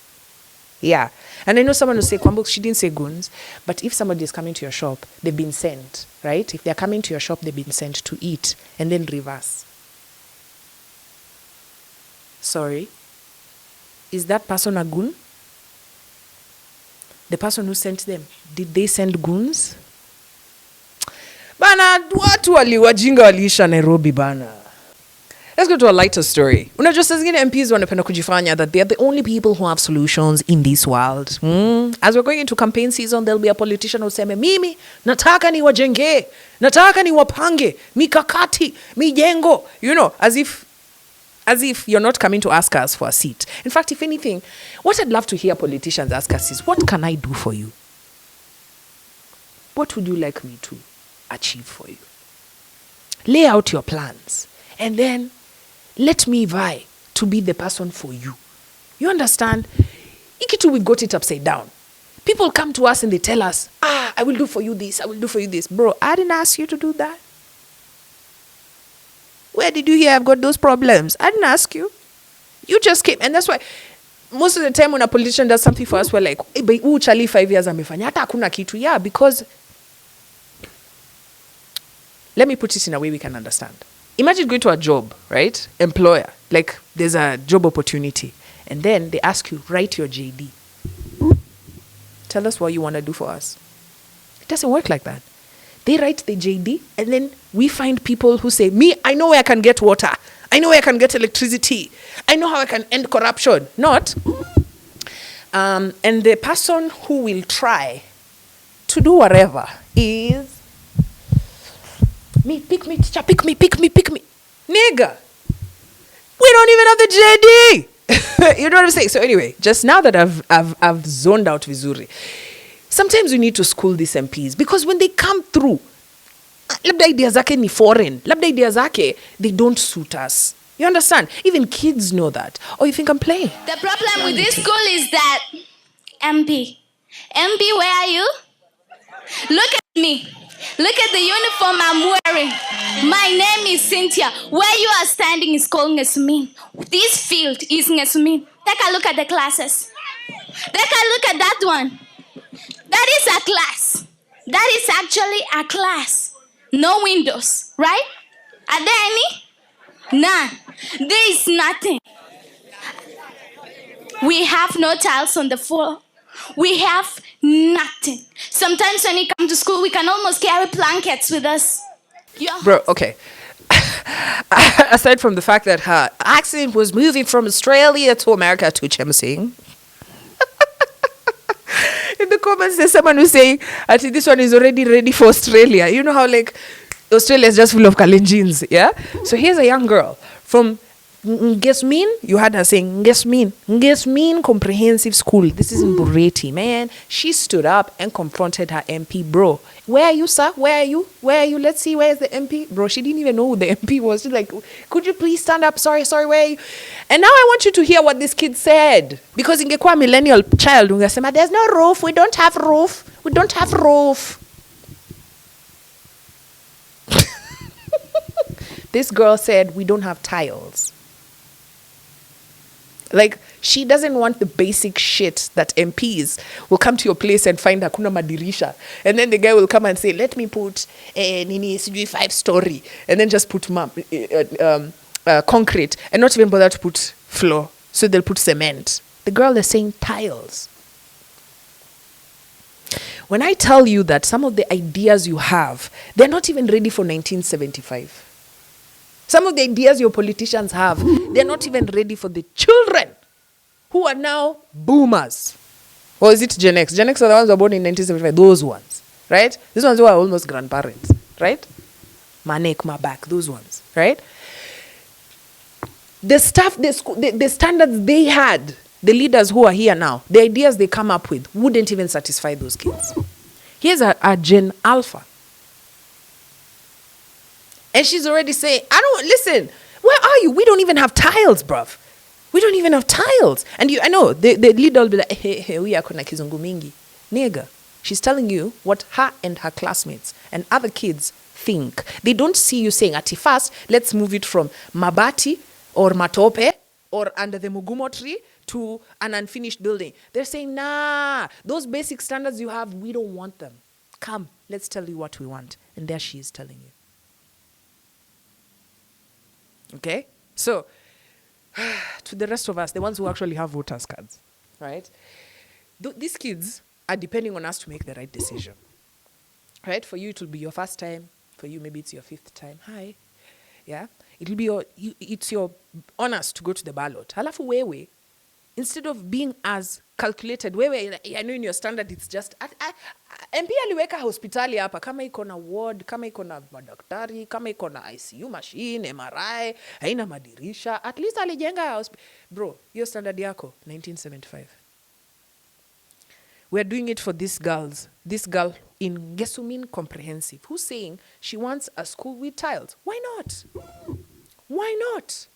Yeah. And I know someone will say, Kwambox, she didn't say goons, but if somebody is coming to your shop, they've been sent, right? If they're coming to your shop, they've been sent to eat and then reverse. Sorry. Is that person a goon? The person who sent them, did they send goons? Bana, watu wajinga waliisha Nairobi bana. Let's go to a lighter story. Unajua saa zingine MPs wanapenda kujifanya that they are the only people who have solutions in this world. As we're going into campaign season, there'll be a politician who say, mimi, nataka ni wajenge, nataka ni wapange, mikakati, mijengo. You know, as if you're not coming to ask us for a seat. In fact, if anything, what I'd love to hear politicians ask us is, what can I do for you? What would you like me to achieve for you? Lay out your plans and then let me vie to be the person for you. You understand? Ikitu, we got it upside down. People come to us and they tell us, I will do for you this, I will do for you this. Bro, I didn't ask you to do that. Where did you hear I've got those problems? I didn't ask you. You just came. And that's why most of the time when a politician does something for us, we're like, Charlie 5 years amefanya hata hakuna kitu. Yeah, because let me put it in a way we can understand. Imagine going to a job, right? Employer, like there's a job opportunity. And then they ask you, write your JD. Tell us what you want to do for us. It doesn't work like that. They write the JD and then we find people who say, me, I know where I can get water. I know where I can get electricity. I know how I can end corruption. Not. And the person who will try to do whatever is, me, pick me, teacher, pick me. Nigga, we don't even have the JD. You know what I'm saying? So anyway, just now that I've zoned out Vizuri, sometimes we need to school these MPs, because when they come through, labda idea zake ni foreign, labda idea zake, they don't suit us. You understand? Even kids know that. Or you think I'm playing? The problem with this school is that MP, where are you? Look at me. Look at the uniform I'm wearing. My name is Cynthia. Where you are standing is called Ngesmin. This field is Ngesmin. Take a look at the classes. Take a look at that one. That is a class. That is actually a class. No windows, right? Are there any? None. There is nothing. We have no tiles on the floor. We have nothing. Sometimes when we come to school, we can almost carry blankets with us. Bro, okay. Aside from the fact that her accent was moving from Australia to America to Chemsing. In the comments, there's someone who's saying, I think this one is already ready for Australia. You know how, like, Australia is just full of Kalenjins, yeah? So here's a young girl from Ngesmin. You had her saying Ngesmin Comprehensive School. This is in Bureti, man. She stood up and confronted her MP, bro. Where are you, sir? Where are you? Where are you? Let's see. Where is the MP? Bro, she didn't even know who the MP was. She's like, could you please stand up? Sorry, where are you? And now I want you to hear what this kid said. Because ingekuwa millennial child, ungesema, there's no roof. We don't have roof. We don't have roof. This girl said, we don't have tiles. Like, she doesn't want the basic shit that MPs will come to your place and find hakuna madirisha. And then the guy will come and say, let me put nini 5-story. And then just put concrete and not even bother to put floor. So they'll put cement. The girl is saying tiles. When I tell you that some of the ideas you have, they're not even ready for 1975. Some of the ideas your politicians have, they're not even ready for the children who are now boomers. Or is it Gen X? Gen X are the ones who were born in 1975. Those ones, right? These ones who are almost grandparents, right? My neck, my back, those ones, right? The stuff, the standards they had, the leaders who are here now, the ideas they come up with wouldn't even satisfy those kids. Here's a Gen Alpha. And she's already saying, listen, where are you? We don't even have tiles, bruv. We don't even have tiles. And I know, the leader will be like, hey, we are kona kizungu mingi. Nigga, she's telling you what her and her classmates and other kids think. They don't see you saying, ati first, let's move it from mabati or matope or under the mugumo tree to an unfinished building. They're saying, nah, those basic standards you have, we don't want them. Come, let's tell you what we want. And there she is telling you. Okay, so to the rest of us, the ones who actually have voters cards, right? These kids are depending on us to make the right decision, right? For you, it will be your first time. For you, maybe it's your 5th time. Hi, yeah. It'll be it's your honors to go to the ballot. Halafu wewe, instead of being as calculated, wewe, I know in your standard it's just MP aliweka hospitali hapa kama iko na ward, kama iko na madaktari, kama iko na ICU machine, MRI, haina madirisha, at least alijenga bro, your standard yako 1975. We're doing it for these girls. This girl in Gesumin Comprehensive who's saying she wants a school with tiles. Why not? Why not?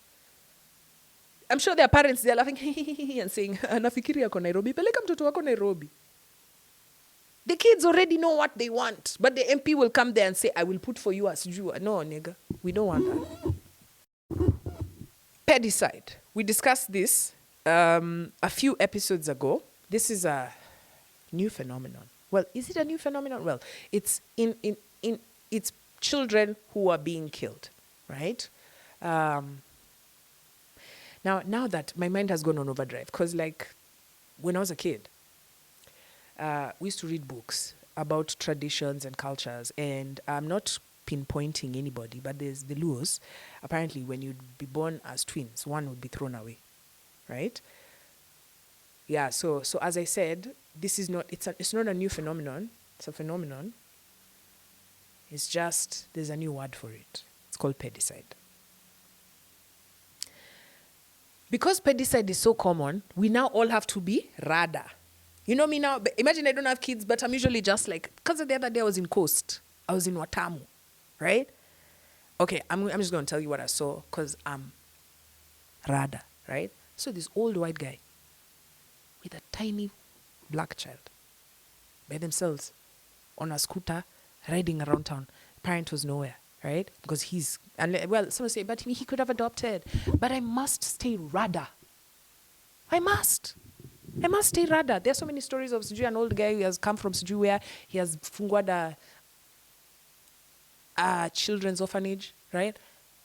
I'm sure their parents, they're laughing and saying, nafikiri yako Nairobi, peleka mtoto wako Nairobi. The kids already know what they want, but the MP will come there and say, I will put for you as you. No, nigga, we don't want that. Pedicide. We discussed this a few episodes ago. This is a new phenomenon. Well, is it a new phenomenon? Well, it's it's children who are being killed, right? Now that my mind has gone on overdrive, because like when I was a kid, we used to read books about traditions and cultures, and I'm not pinpointing anybody, but there's the Luos. Apparently, when you'd be born as twins, one would be thrown away, right? Yeah. So as I said, this is not. It's not a new phenomenon. It's a phenomenon. It's just there's a new word for it. It's called pedicide. Because pedicide is so common, we now all have to be rada. You know me now, imagine I don't have kids, but I'm usually just like, because the other day I was in Coast. I was in Watamu, right? Okay, I'm just going to tell you what I saw, because I'm rada, right? So this old white guy with a tiny black child by themselves on a scooter riding around town. Parent was nowhere. Right? Because someone say, but he could have adopted. But I must stay rada. I must stay rada. There's so many stories of Suju, an old guy who has come from Suju where he has fungwada a children's orphanage, right?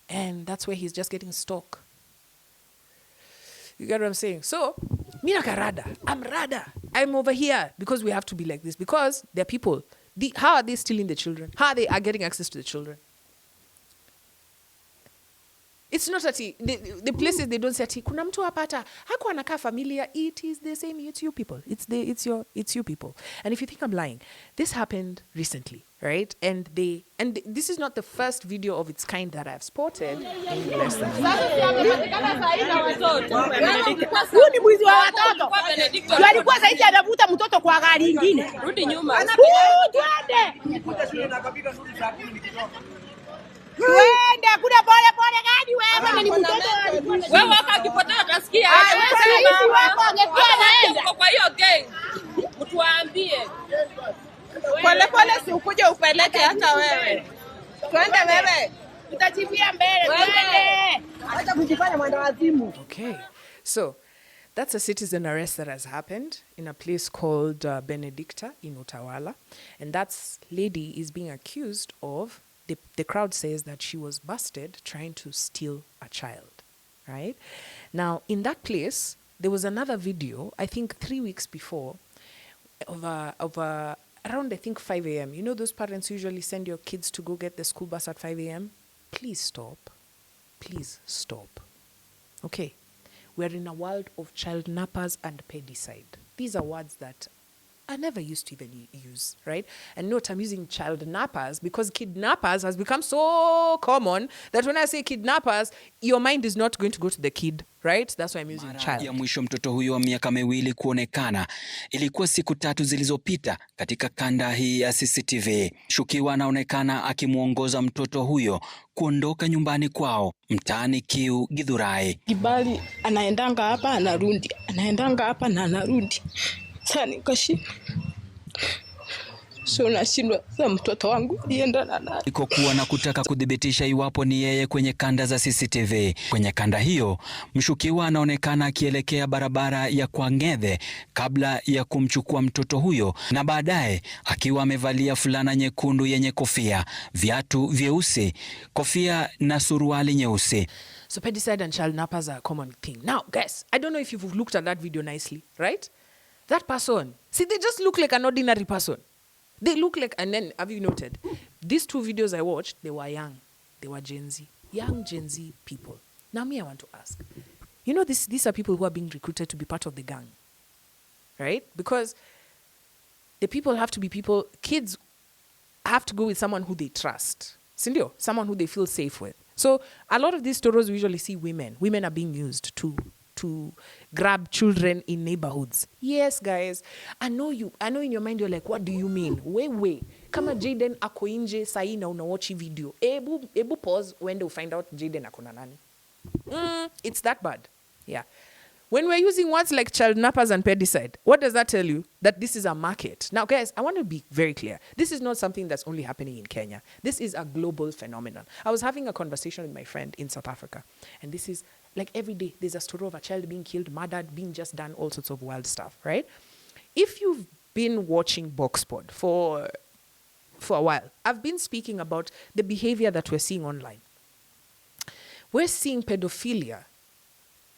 And that's where he's just getting stock. You get what I'm saying? So, Minaka rada. I'm rada. I'm over here because we have to be like this. Because there are people. How are they stealing the children? How are they getting access to the children? It's not ati the places they don't say ati kuna mtu apata hakuwa anakaa familia. It is the same. It's you people. It's you people. And if you think I'm lying, this happened recently, right? And this is not the first video of its kind that I've spotted in less than Huyu ni mwizi wa watoto. Ndio alikuwa saizi anavuta mtoto kwa gari nyingine. Rudi nyuma. Twende. Twende kuna pole pole gani wewe ni mtoto. Wewe waka kipotea utasikia. Wewe wako angekuwa anaenda kwa hiyo gang. Mtuambie. Pole pole si ukuje upeleke hata wewe. Twende wewe. Tutachipia mbele. Twende. Acha kujifanya mwenda wazimu. Okay. So, that's a citizen arrest that has happened in a place called Benedicta in Utawala. And that lady is being accused of, the crowd says that she was busted trying to steal a child, right? Now, in that place, there was another video, I think 3 weeks before, of around, I think, 5 a.m. You know those parents usually send your kids to go get the school bus at 5 a.m.? Please stop. Please stop. Okay. We're in a world of child nappers and pedicide. These are words that I never used to even use, right? And note, I'm using child nappers because kidnappers has become so common that when I say kidnappers, your mind is not going to go to the kid, right? That's why I'm using child. Ya mwisho mtoto huyo wa miaka miwili kuonekana ilikuwa siku 3 zilizopita katika kanda hii ya CCTV. Shukiwa anaonekana akimuongoza mtoto huyo kuondoka nyumbani kwao mtaani Kiu Githurai. Kibali anaendanga hapa anarudi, anaendanga hapa na anarudi. Sasa nikashinda. So nashindwa za mtoto wangu alienda na nani. Iko kuwa na kutaka kudhibitisha iwapo ni yeye kwenye kanda za CCTV. Kwenye kanda hiyo, mshukiwa anaonekana akielekea barabara ya Kwang'ethe kabla ya kumchukua mtoto huyo, na baadaye akiwa amevalia fulana nyekundu yenye kofia, viatu vyeusi, kofia na suruali nyeusi. So pedicide and child nappers are a common thing. Now, guys, I don't know if you've looked at that video nicely, right? That person, see, they just look like an ordinary person. They look like, and then, have you noted, these 2 videos I watched, they were young. They were Gen Z. Young Gen Z people. Now, me, I want to ask. You know, these are people who are being recruited to be part of the gang. Right? Because the people have to be people, kids have to go with someone who they trust. Sindio? Someone who they feel safe with. So, a lot of these stories, we usually see women. Women are being used to grab children in neighborhoods. Yes, guys. I know in your mind you're like, what do you mean? Wait. Kama Jaden ako nje sahi na unawachi video. Ebu pause when they find out Jaden ako na nani. It's that bad. Yeah. When we're using words like child nappers and pedicide, what does that tell you? That this is a market. Now, guys, I want to be very clear. This is not something that's only happening in Kenya. This is a global phenomenon. I was having a conversation with my friend in South Africa, and this is like every day there's a story of a child being killed, murdered, being just done all sorts of wild stuff, right? If you've been watching Boxpod for a while, I've been speaking about the behavior that we're seeing online. We're seeing pedophilia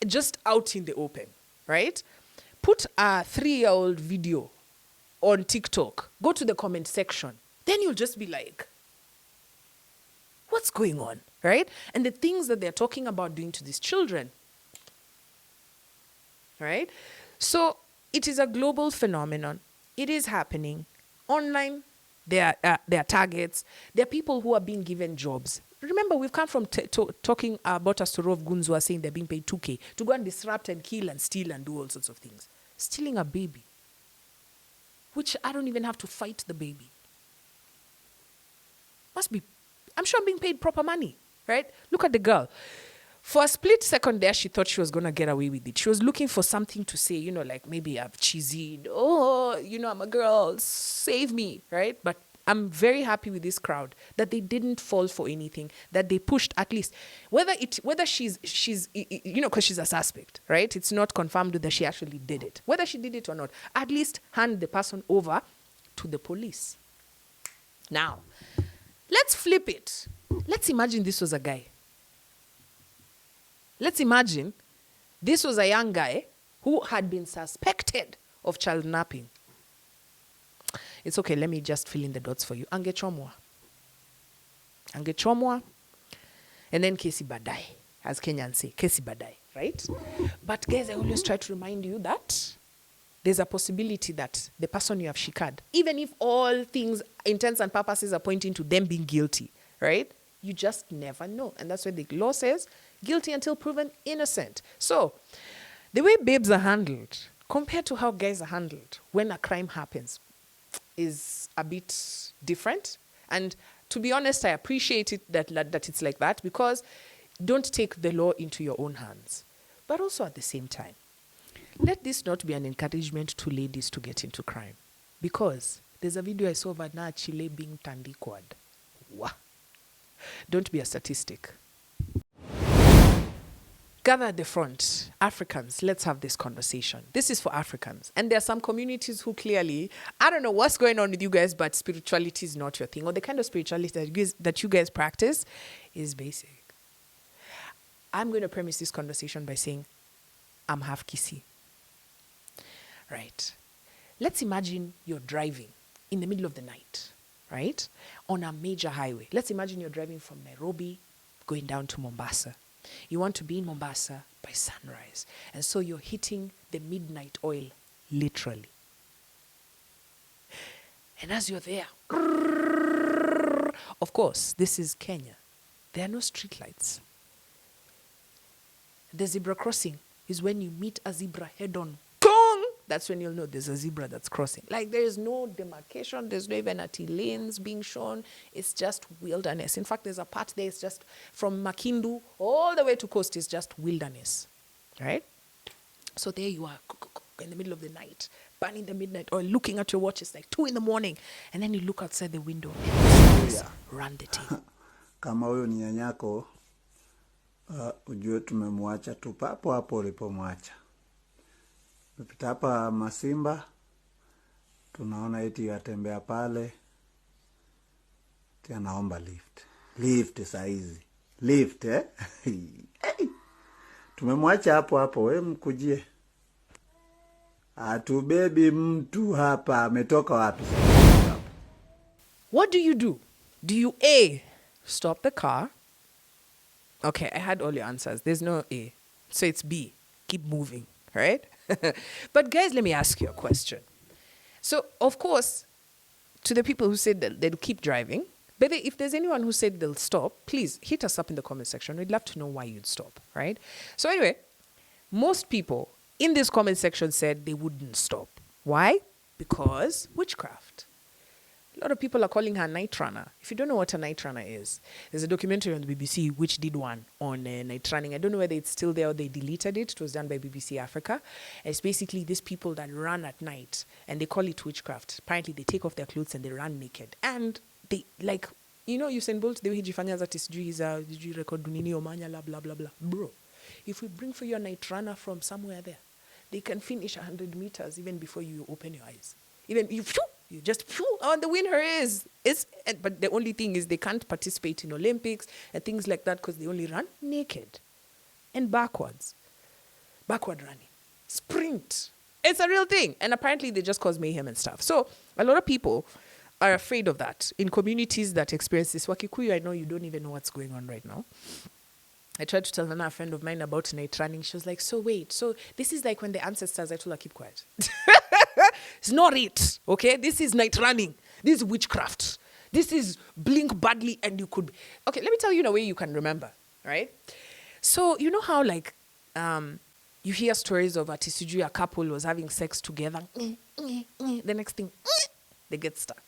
just out in the open, right? Put a 3-year-old video on TikTok, go to the comment section, then you'll just be like, what's going on, right? And the things that they're talking about doing to these children, right? So it is a global phenomenon. It is happening. Online, there are targets. There are people who are being given jobs. Remember, we've come from talking about a story of goons who are saying they're being paid 2K to go and disrupt and kill and steal and do all sorts of things. Stealing a baby, which I don't even have to fight the baby. Must be, I'm sure I'm being paid proper money, right? Look at the girl. For a split second there, she thought she was going to get away with it. She was looking for something to say, you know, like maybe I've cheesied. Oh, you know, I'm a girl, save me, right? But I'm very happy with this crowd that they didn't fall for anything, that they pushed at least, whether she's you know, because she's a suspect, right? It's not confirmed that she actually did it. Whether she did it or not, at least hand the person over to the police. Now, let's flip it. Let's imagine this was a guy. Let's imagine this was a young guy who had been suspected of child napping. It's okay, let me just fill in the dots for you. Angechomwa. And then kesi badai. as Kenyans say, kesi badai, right? But guys, I always try to remind you that there's a possibility that the person you have shikad, even if all things, intents and purposes are pointing to them being guilty, right? You just never know. And that's why the law says guilty until proven innocent. So the way babes are handled compared to how guys are handled when a crime happens is a bit different. And to be honest, I appreciate it that it's like that, because don't take the law into your own hands. But also at the same time, let this not be an encouragement to ladies to get into crime. Because there's a video I saw of Ana Chile being tandikwad. Wow. Don't be a statistic. Gather at the front. Africans, let's have this conversation. This is for Africans. And there are some communities who clearly, I don't know what's going on with you guys, but spirituality is not your thing. Or the kind of spirituality that you guys practice is basic. I'm going to premise this conversation by saying, I'm half Kisi. Right. Let's imagine you're driving in the middle of the night, right? On a major highway. Let's imagine you're driving from Nairobi going down to Mombasa. You want to be in Mombasa by sunrise. And so you're hitting the midnight oil, literally. And as you're there, of course, this is Kenya. There are no street lights. The zebra crossing is when you meet a zebra head-on. That's when you'll know there's a zebra that's crossing. Like, there is no demarcation. There's no even lanes being shown. It's just wilderness. In fact, there's a part there. It's just from Makindu all the way to coast. It's just wilderness, right? So there you are in the middle of the night, burning the midnight oil, looking at your watch. It's like 2 a.m. And then you look outside the window and you run the tape. Kama huyo ni nyanyako, ujue tumemwacha tu papo hapo ulipomwacha. Tumepita hapa Masimba, tunaona eti yatembea pale, tia naomba lift. Lift saizi. Lift, eh? Tumemwacha hapo hapo, we mkujie. Atubebi mtu hapa, ametoka wapi? What do you do? Do you A, stop the car? Okay, I had all your answers. There's no A. So it's B, keep moving, right? But guys, let me ask you a question. So, of course, to the people who said that they'll keep driving, but if there's anyone who said they'll stop, please hit us up in the comment section. We'd love to know why you'd stop, right? So anyway, most people in this comment section said they wouldn't stop. Why? Because witchcraft. A lot of people are calling her night runner. If you don't know what a night runner is, there's a documentary on the BBC which did one on night running. I don't know whether it's still there or they deleted it. It was done by BBC Africa. It's basically these people that run at night, and they call it witchcraft. Apparently, they take off their clothes and they run naked. And they, like, you know, Usain Bolt, the way he jifanya that is record dunini omanya la blah blah blah. Bro, if we bring for you a night runner from somewhere there, they can finish 100 meters even before you open your eyes. Even you just on the winner is. But the only thing is they can't participate in Olympics and things like that because they only run naked and backward running, sprint. It's a real thing, and apparently they just cause mayhem and stuff. So a lot of people are afraid of that in communities that experience this. Wakikuyu, I know you don't even know what's going on right now. I tried to tell a friend of mine about night running. She was like, so this is like when the ancestors, I told her, keep quiet. It's not it, okay? This is night running. This is witchcraft. This is blink badly and you could... Okay, let me tell you in a way you can remember, right? So, you know how, like, you hear stories of a couple was having sex together. The next thing, they get stuck.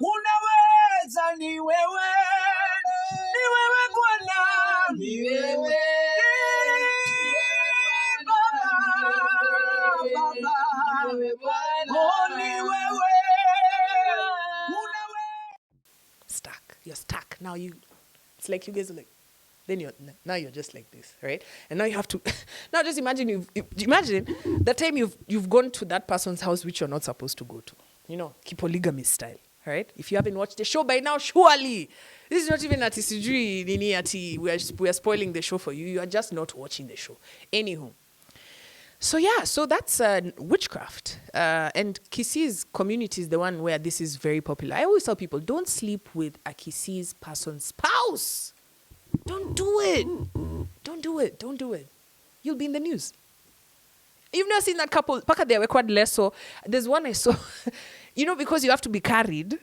Unaweza ni wewe Bwana, ni wewe Stuck. You're stuck. Now it's like you guys are like, then now you're just like this, right? And now you have to, now just imagine imagine the time you've gone to that person's house which you're not supposed to go to, you know, polygamist style, right? If you haven't watched the show by now, surely. This is not even ati sijui nini ati we are spoiling the show for you. You are just not watching the show. Anywho. So yeah, so that's witchcraft. And Kisi's community is the one where this is very popular. I always tell people, don't sleep with a Kisi's person's spouse. Don't do it. Don't do it. Don't do it. You'll be in the news. You've never seen that couple. Paka they were quite less so. There's one I saw, because you have to be carried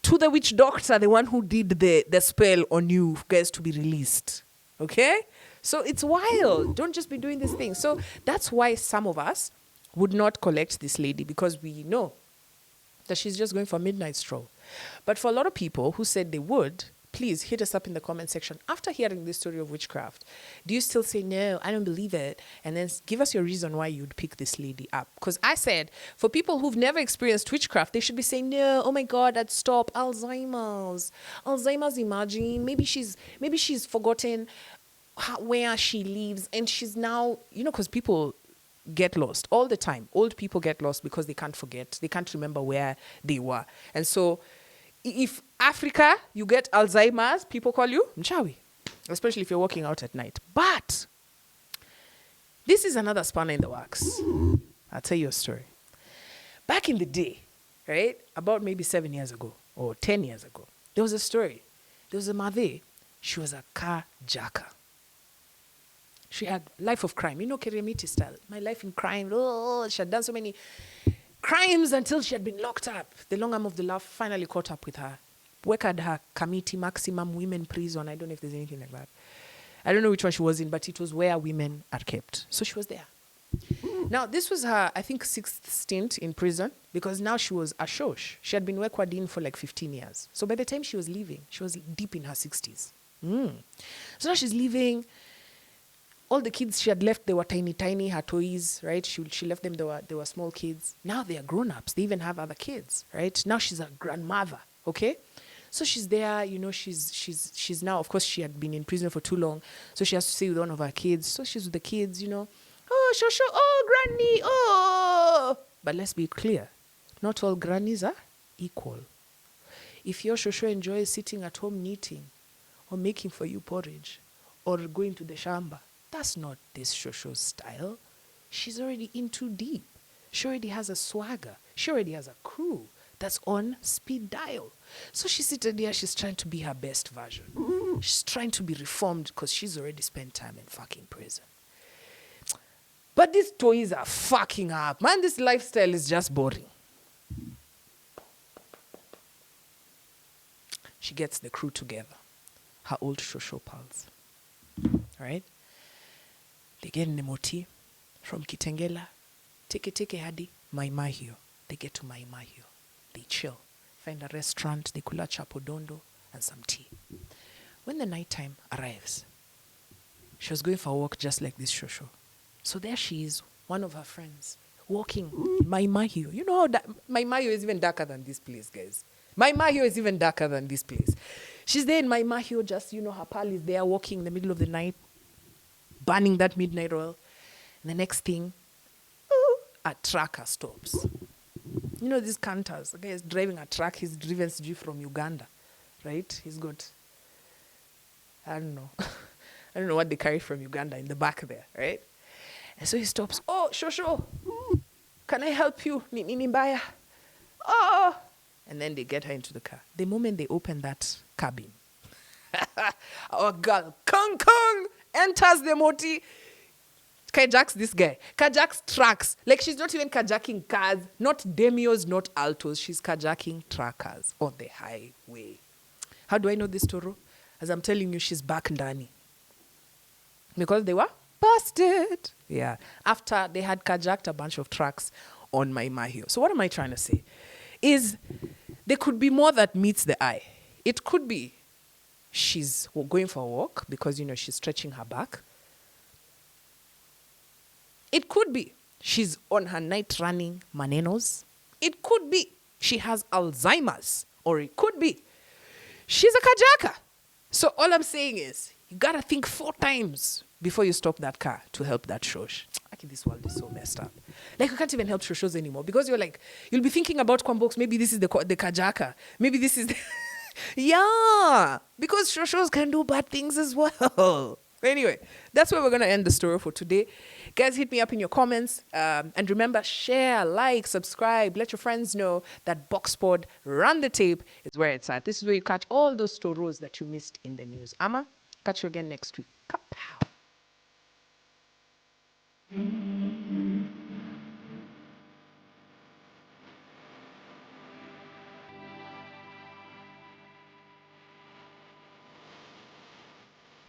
to the witch doctor, the one who did the spell on you guys to be released. Okay? So it's wild. Don't just be doing this thing. So that's why some of us would not collect this lady, because we know that she's just going for a midnight stroll. But for a lot of people who said they would, please hit us up in the comment section. After hearing this story of witchcraft, do you still say, no, I don't believe it? And then give us your reason why you'd pick this lady up. Because I said, for people who've never experienced witchcraft, they should be saying, no, oh my God, I'd stop. Alzheimer's, imagine. Maybe she's forgotten where she lives, and she's now, because people get lost all the time. Old people get lost because they can't forget. They can't remember where they were. And so if Africa, you get Alzheimer's, people call you Mchawi, especially if you're walking out at night. But this is another spanner in the works. I'll tell you a story. Back in the day, right, about maybe 7 years ago or 10 years ago, there was a story. There was a mother. She was a carjacker. She had life of crime. Keremiti style. My life in crime. Oh, she had done so many crimes until she had been locked up. The long arm of the law finally caught up with her. Worked her committee, maximum women prison. I don't know if there's anything like that. I don't know which one she was in, but it was where women are kept. So she was there. Now, this was her, I think, 6th stint in prison, because now she was a shosh. She had been Wekwardin for like 15 years. So by the time she was leaving, she was deep in her 60s. So now she's leaving. All the kids she had left, they were tiny, her toys, right? She left them, they were small kids. Now they are grown-ups. They even have other kids, right? Now she's a grandmother, okay? So she's there, she's now, of course, she had been in prison for too long, so she has to stay with one of her kids. So she's with the kids, oh, shosho, oh, granny, oh. But let's be clear, not all grannies are equal. If your shosho enjoys sitting at home knitting, or making for you porridge, or going to the shamba, that's not this shosho's style. She's already in too deep. She already has a swagger. She already has a crew that's on speed dial. So she's sitting there, she's trying to be her best version. She's trying to be reformed because she's already spent time in fucking prison. But these toys are fucking up. Man, this lifestyle is just boring. She gets the crew together. Her old shosho pals. Right? They get in the moti from Kitengela, teke hadi Maimahio. They get to Maimahio. They chill. Find a restaurant, they kula chapodondo and some tea. When the nighttime arrives, she was going for a walk just like this shosho. So there she is, one of her friends, walking Maimahio. You know how Maimahio is even darker than this place, guys. Maimahio is even darker than this place. She's there in Maimahio, just, her pal is there walking in the middle of the night, burning that midnight oil. And the next thing, a trucker stops. These canters, the guy is driving a truck, he's driven from Uganda, right? He's got, I don't know what they carry from Uganda in the back there, right? And so he stops. Oh, shosho, can I help you? Nini mbaya? Oh. And then they get her into the car. The moment they open that cabin, our girl, Kong Kong, enters the moti, kajaks this guy. Kajaks trucks. Like, she's not even kajaking cars, not demios, not altos. She's kajaking truckers on the highway. How do I know this, Toro? As I'm telling you, she's back Ndani. Because they were busted. Yeah. After they had kajaked a bunch of trucks on Maimahio. So what am I trying to say? Is there could be more that meets the eye. It could be she's going for a walk because, she's stretching her back. It could be she's on her night running manenos. It could be she has Alzheimer's. Or it could be she's a kajaka. So all I'm saying is you got to think 4 times before you stop that car to help that shosh. This world is so messed up. Like, we can't even help shows anymore because you're like, you'll be thinking about Kwambox. Maybe this is the Kajaka. Maybe this is the yeah, because shows can do bad things as well. Anyway, that's where we're going to end the story for today. Guys, hit me up in your comments. And remember, share, like, subscribe. Let your friends know that Boxpod Run the Tape is where it's at. This is where you catch all those stories that you missed in the news. Ama, catch you again next week. Kapow.